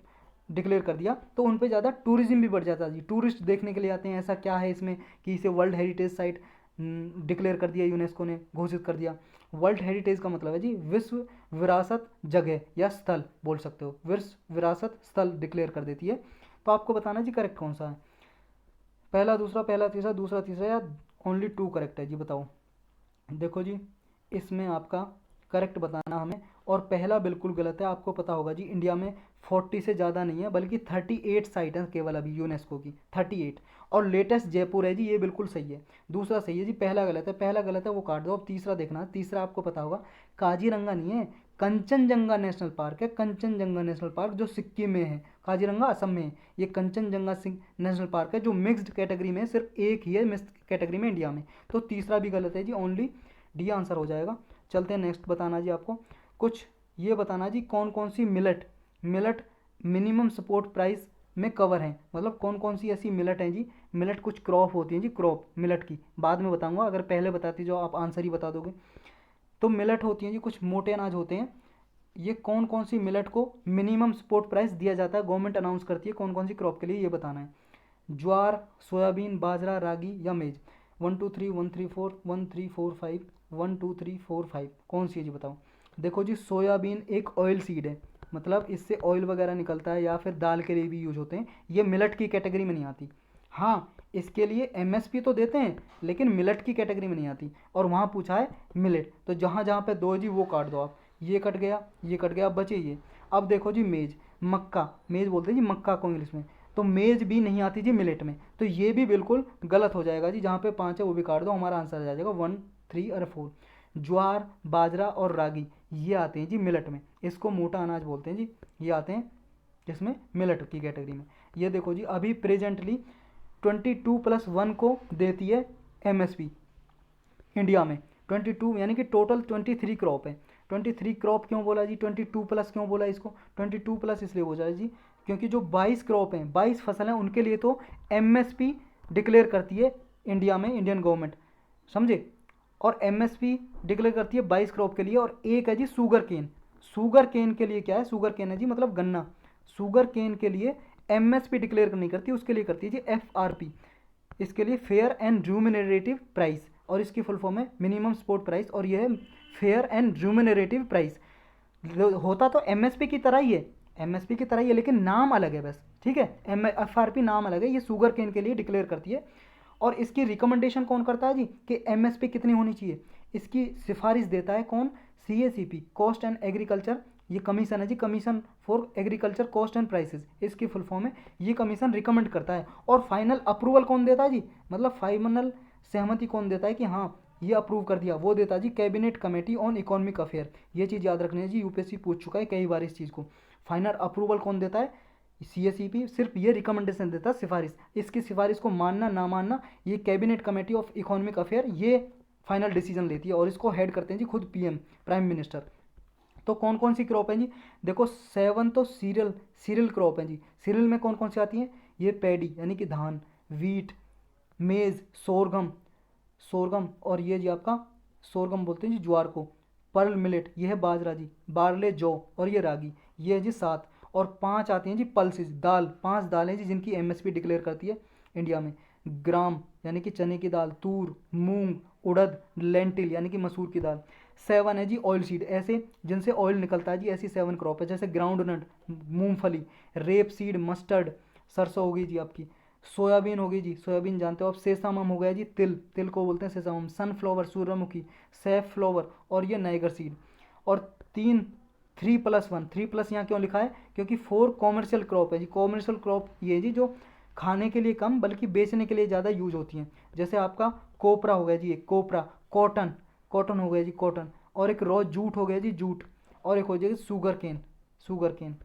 declare कर दिया, तो उन पे ज़्यादा टूरिज्म भी बढ़ जाता है जी, टूरिस्ट देखने के लिए आते हैं, ऐसा क्या है इसमें कि इसे वर्ल्ड हेरिटेज साइट डिक्लेयर कर दिया यूनेस्को ने, घोषित कर दिया। वर्ल्ड हेरिटेज का मतलब है जी विश्व विरासत जगह या स्थल बोल सकते हो, विश्व विरासत स्थल डिक्लेयर कर देती है। तो आपको बताना जी करेक्ट कौन सा है, पहला दूसरा, पहला तीसरा, दूसरा तीसरा, या ओनली 2 करेक्ट है जी, बताओ। देखो जी, इसमें आपका करेक्ट बताना हमें, और पहला बिल्कुल गलत है। आपको पता होगा जी इंडिया में 40 से ज़्यादा नहीं है, बल्कि 38 साइट हैं केवल अभी यूनेस्को की, 38, और लेटेस्ट जयपुर है जी, ये बिल्कुल सही है। दूसरा सही है जी, पहला गलत है, पहला गलत है वो काट दो। अब तीसरा देखना, तीसरा आपको पता होगा काजीरंगा नहीं है, कंचनजंगा नेशनल पार्क है, कंचनजंगा नेशनल पार्क जो सिक्किम में है, काजीरंगा असम में है, ये कंचनजंगा नेशनल पार्क है जो मिक्स्ड कैटेगरी में, सिर्फ एक ही है मिक्स्ड कैटेगरी में इंडिया में। तो तीसरा भी गलत है जी, ओनली डी आंसर हो जाएगा। चलते हैं नेक्स्ट, बताना जी आपको कुछ, ये बताना जी कौन कौन सी मिलेट मिनिमम सपोर्ट प्राइस में कवर है, मतलब कौन कौन सी ऐसी मिलेट हैं जी। मिलेट कुछ क्रॉप होती हैं जी, क्रॉप मिलेट की बाद में बताऊंगा, अगर पहले बताती जो आप आंसर ही बता दोगे। तो मिलेट होती हैं जी, कुछ मोटे अनाज होते हैं, ये कौन कौन सी मिलेट को मिनिमम सपोर्ट प्राइस दिया जाता है, गवर्नमेंट अनाउंस करती है कौन कौन सी क्रॉप के लिए, ये बताना है। ज्वार, सोयाबीन, बाजरा, रागी या मेज। 1 2 3 1 3 4 1 3 4 5 1 2 3 4 5 कौन सी है जी बताओ। देखो जी, सोयाबीन एक ऑयल सीड है, मतलब इससे ऑयल वगैरह निकलता है, या फिर दाल के लिए भी यूज होते हैं, ये मिलेट की कैटेगरी में नहीं आती। हाँ, इसके लिए एमएसपी तो देते हैं, लेकिन मिलेट की कैटेगरी में नहीं आती, और वहाँ पूछा है मिलेट, तो जहाँ जहाँ पे दो है जी वो काट दो आप, ये कट गया, ये कट गया, अब बचे ये। अब देखो जी मेज, मक्का, मेज बोलते हैं जी मक्का को इंग्लिश में, तो मेज भी नहीं आती जी मिलेट में, तो ये भी बिल्कुल गलत हो जाएगा जी, जहाँ पे 5 है वो भी काट दो, हमारा आंसर आ जाएगा 1 3 और 4। ज्वार, बाजरा और रागी ये आते हैं जी मिलेट में, इसको मोटा अनाज बोलते हैं जी, ये आते हैं जिसमें मिलेट की कैटेगरी में। ये देखो जी, अभी प्रेजेंटली 22+1 को देती है एमएसपी इंडिया में, 22 यानी कि टोटल 23 क्रॉप है। 23 क्रॉप क्यों बोला जी, 22+ क्यों बोला इसको, 22+ इसलिए बोला जी क्योंकि जो 22 क्रॉप हैं, 22 फसल हैं, उनके लिए तो एमएसपी डिक्लेयर करती है इंडिया में इंडियन गवर्नमेंट, समझे। और एमएसपी डिक्लेयर करती है 22 क्रॉप के लिए, और एक है जी शुगर केन। शुगर केन के लिए क्या है, शुगर केन है जी मतलब गन्ना, शुगर केन के लिए एमएसपी डिक्लेयर नहीं करती, उसके लिए करती है जी एफआरपी, इसके लिए फेयर एंड रिम्यूनरेटिव प्राइस, और इसकी फुल फॉर्म है मिनिमम सपोर्ट प्राइस, और यह है फेयर एंड रिम्यूनरेटिव प्राइस। होता तो एमएसपी की तरह ही है, एमएसपी की तरह ही है, लेकिन नाम अलग है बस, ठीक है, एफआरपी नाम अलग है, ये शुगर केन के लिए डिक्लेयर करती है। और इसकी रिकमेंडेशन कौन करता है जी, कि एमएसपी कितनी होनी चाहिए, इसकी सिफारिश देता है कौन, सीएसीपी, कॉस्ट एंड एग्रीकल्चर, ये कमीशन है जी, commission for agriculture cost and prices, इसकी फुल फॉर्म है, ये कमीशन रिकमेंड करता है। और फाइनल अप्रूवल कौन देता है जी, मतलब फाइनल सहमति कौन देता है कि हाँ ये अप्रूव कर दिया, वो देता जी cabinet committee on economic affair. ये चीज़ याद रखनी है जी, यूपीएससी पूछ चुका है कई बार इस चीज़ को। फाइनल अप्रूवल कौन देता है? सीएसईपी सिर्फ ये रिकमेंडेशन देता है, सिफारिश, इसकी सिफारिश को मानना ना मानना ये cabinet committee of economic affair ये फाइनल डिसीजन लेती है, और इसको हेड करते हैं जी खुद पीएम, प्राइम मिनिस्टर। तो कौन कौन सी क्रॉप है जी? देखो 7 तो सीरियल क्रॉप है जी। सीरियल में कौन कौन सी आती हैं? ये पैडी यानी कि धान, वीट, मेज़, सोरगम और ये जी आपका सोरगम बोलते हैं जी ज्वार को, पर्ल मिलेट ये है बाजरा जी, बार्ले जौ और ये रागी, ये है जी 7। और 5 आती हैं जी पल्सेस, दाल, 5 दालें जी जिनकी एमएसपी डिक्लेयर करती है इंडिया में। ग्राम यानी कि चने की दाल, तूर, मूंग, उड़द, लेंटिल यानी कि मसूर की दाल। 7 है जी ऑयल सीड, ऐसे जिनसे ऑयल निकलता है जी, ऐसी 7 क्रॉप है, जैसे ग्राउंड नट, मूंगफली, रेप सीड, मस्टर्ड, सरसों होगी जी आपकी, सोयाबीन होगी जी, सोयाबीन जानते हो आप, सेसामम हो गया जी, तिल को बोलते हैं सेसामम, सनफ्लावर, सूरजमुखी, सैफफ्लावर और ये नाइगर सीड। और 3+1, 3+ यहाँ क्यों लिखा है? क्योंकि 4 कॉमर्शियल क्रॉप है जी। कॉमर्शियल क्रॉप ये जी जो खाने के लिए कम बल्कि बेचने के लिए ज़्यादा यूज होती हैं, जैसे आपका कोपरा हो गया जी, एक कोपरा, कॉटन हो गया जी, कॉटन, और एक रॉ जूट हो गया जी, जूट, और एक हो जाएगी शुगर केन।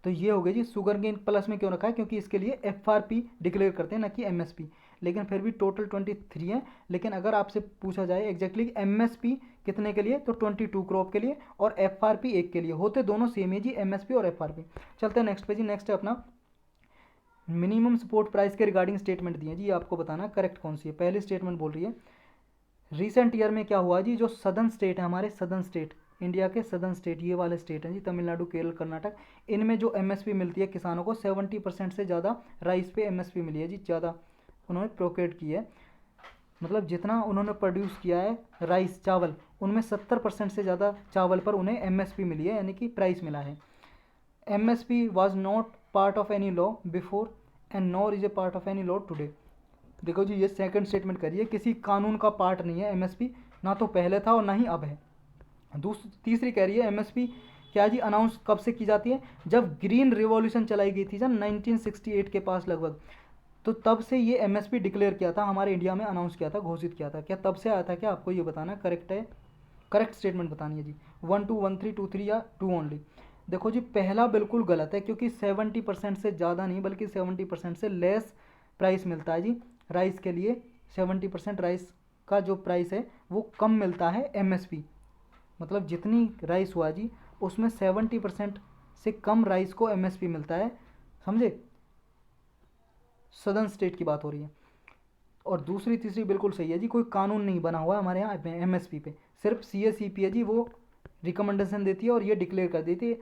तो ये हो गया जी शुगर केन। प्लस में क्यों रखा है? क्योंकि इसके लिए एफआरपी डिक्लेयर करते हैं ना कि एमएसपी, लेकिन फिर भी टोटल 23 है। लेकिन अगर आपसे पूछा जाए एग्जैक्टली एमएसपी कितने के लिए, तो 22 क्रॉप के लिए, और एफआरपी 1 के लिए, होते दोनों सेम है जी, एमएसपी और एफआरपी। चलते हैं नेक्स्ट पे जी। नेक्स्ट है अपना मिनिमम सपोर्ट प्राइस के रिगार्डिंग स्टेटमेंट दिए जी, आपको बताना करेक्ट कौन सी है। पहली स्टेटमेंट बोल रही है रिसेंट ईयर में क्या हुआ जी, जो सदर्न स्टेट है हमारे, सदर्न स्टेट, इंडिया के सदर्न स्टेट, ये वाले स्टेट हैं जी, तमिलनाडु, केरल, कर्नाटक, इनमें जो एमएसपी मिलती है किसानों को 70% से ज़्यादा राइस पे एमएसपी मिली है जी, ज़्यादा उन्होंने प्रोक्योर की है। मतलब जितना उन्होंने प्रोड्यूस किया है राइस, चावल, उनमें 70% से ज़्यादा चावल पर उन्हें एमएसपी मिली है, यानी कि प्राइस मिला है। MSP was not part of any law before and nor is a part of any law today. देखो जी ये सेकंड स्टेटमेंट करिए, किसी कानून का पार्ट नहीं है एमएसपी, ना तो पहले था और ना ही अब है। तीसरी कह रही है एमएसपी क्या जी अनाउंस कब से की जाती है? जब ग्रीन रिवॉल्यूशन चलाई गई थी, जब 1968 के पास लगभग, तो तब से ये एमएसपी डिक्लेयर किया था हमारे इंडिया में, अनाउंस किया था, घोषित किया था। क्या तब से आया था क्या? आपको ये बताना करेक्ट है, करेक्ट स्टेटमेंट बतानी है जी। 1 2 1 3 2 3 या 2 ओनली। देखो जी पहला बिल्कुल गलत है, क्योंकि 70% से ज़्यादा नहीं बल्कि 70% से लेस प्राइस मिलता है जी राइस के लिए। 70% राइस का जो प्राइस है वो कम मिलता है एमएसपी, मतलब जितनी राइस हुआ जी उसमें 70% से कम राइस को एमएसपी मिलता है, समझे? सदर्न स्टेट की बात हो रही है। और दूसरी तीसरी बिल्कुल सही है जी, कोई कानून नहीं बना हुआ है हमारे यहाँ एमएसपी पे, सिर्फ सीएसईपी है जी, वो रिकमेंडेशन देती है और ये डिक्लेयर कर देती है।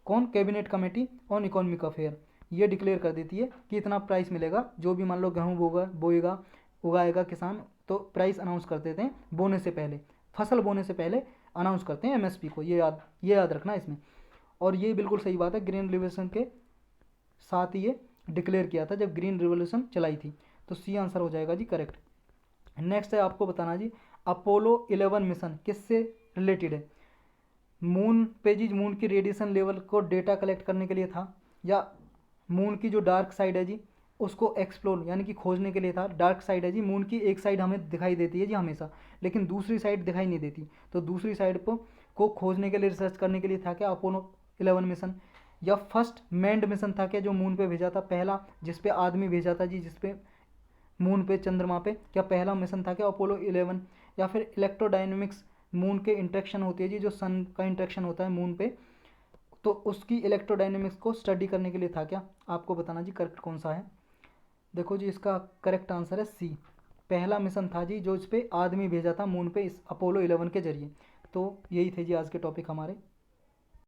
कौन? Cabinet committee on economic affair, ये डिक्लेयर कर देती है कि इतना प्राइस मिलेगा। जो भी मान लो गेहूँ बोएगा उगाएगा किसान, तो प्राइस अनाउंस कर देते हैं बोने से पहले, फसल बोने से पहले अनाउंस करते हैं एमएसपी को, ये याद रखना इसमें। और ये बिल्कुल सही बात है, ग्रीन रिवोल्यूशन के साथ ही ये डिक्लेयर किया था जब ग्रीन रिवोल्यूशन चलाई थी। तो सी आंसर हो जाएगा जी करेक्ट। नेक्स्ट है आपको बताना जी अपोलो 11 मिशन किससे रिलेटेड है? मून पे जी, मून की रेडिएशन लेवल को डेटा कलेक्ट करने के लिए था, या मून की जो डार्क साइड है जी उसको एक्सप्लोर यानी कि खोजने के लिए था। डार्क साइड है जी, मून की एक साइड हमें दिखाई देती है जी हमेशा, लेकिन दूसरी साइड दिखाई नहीं देती, तो दूसरी साइड को खोजने के लिए, रिसर्च करने के लिए था क्या अपोलो 11 मिशन? या फर्स्ट मैंड मिशन था क्या, जो मून पे भेजा था पहला, जिसपे आदमी भेजा था जी, जिसपे मून पे, चंद्रमा पे, क्या पहला मिशन था क्या अपोलो 11? या फिर इलेक्ट्रोडायनेमिक्स, मून के इंट्रैक्शन होती है जी, जो सन का इंट्रैक्शन होता है मून पे, तो उसकी इलेक्ट्रोडायनेमिक्स को स्टडी करने के लिए था क्या? आपको बताना जी करेक्ट कौन सा है। देखो जी इसका करेक्ट आंसर है सी, पहला मिशन था जी जो इस पे आदमी भेजा था मून पे, इस अपोलो 11 के जरिए। तो यही थे जी आज के टॉपिक हमारे।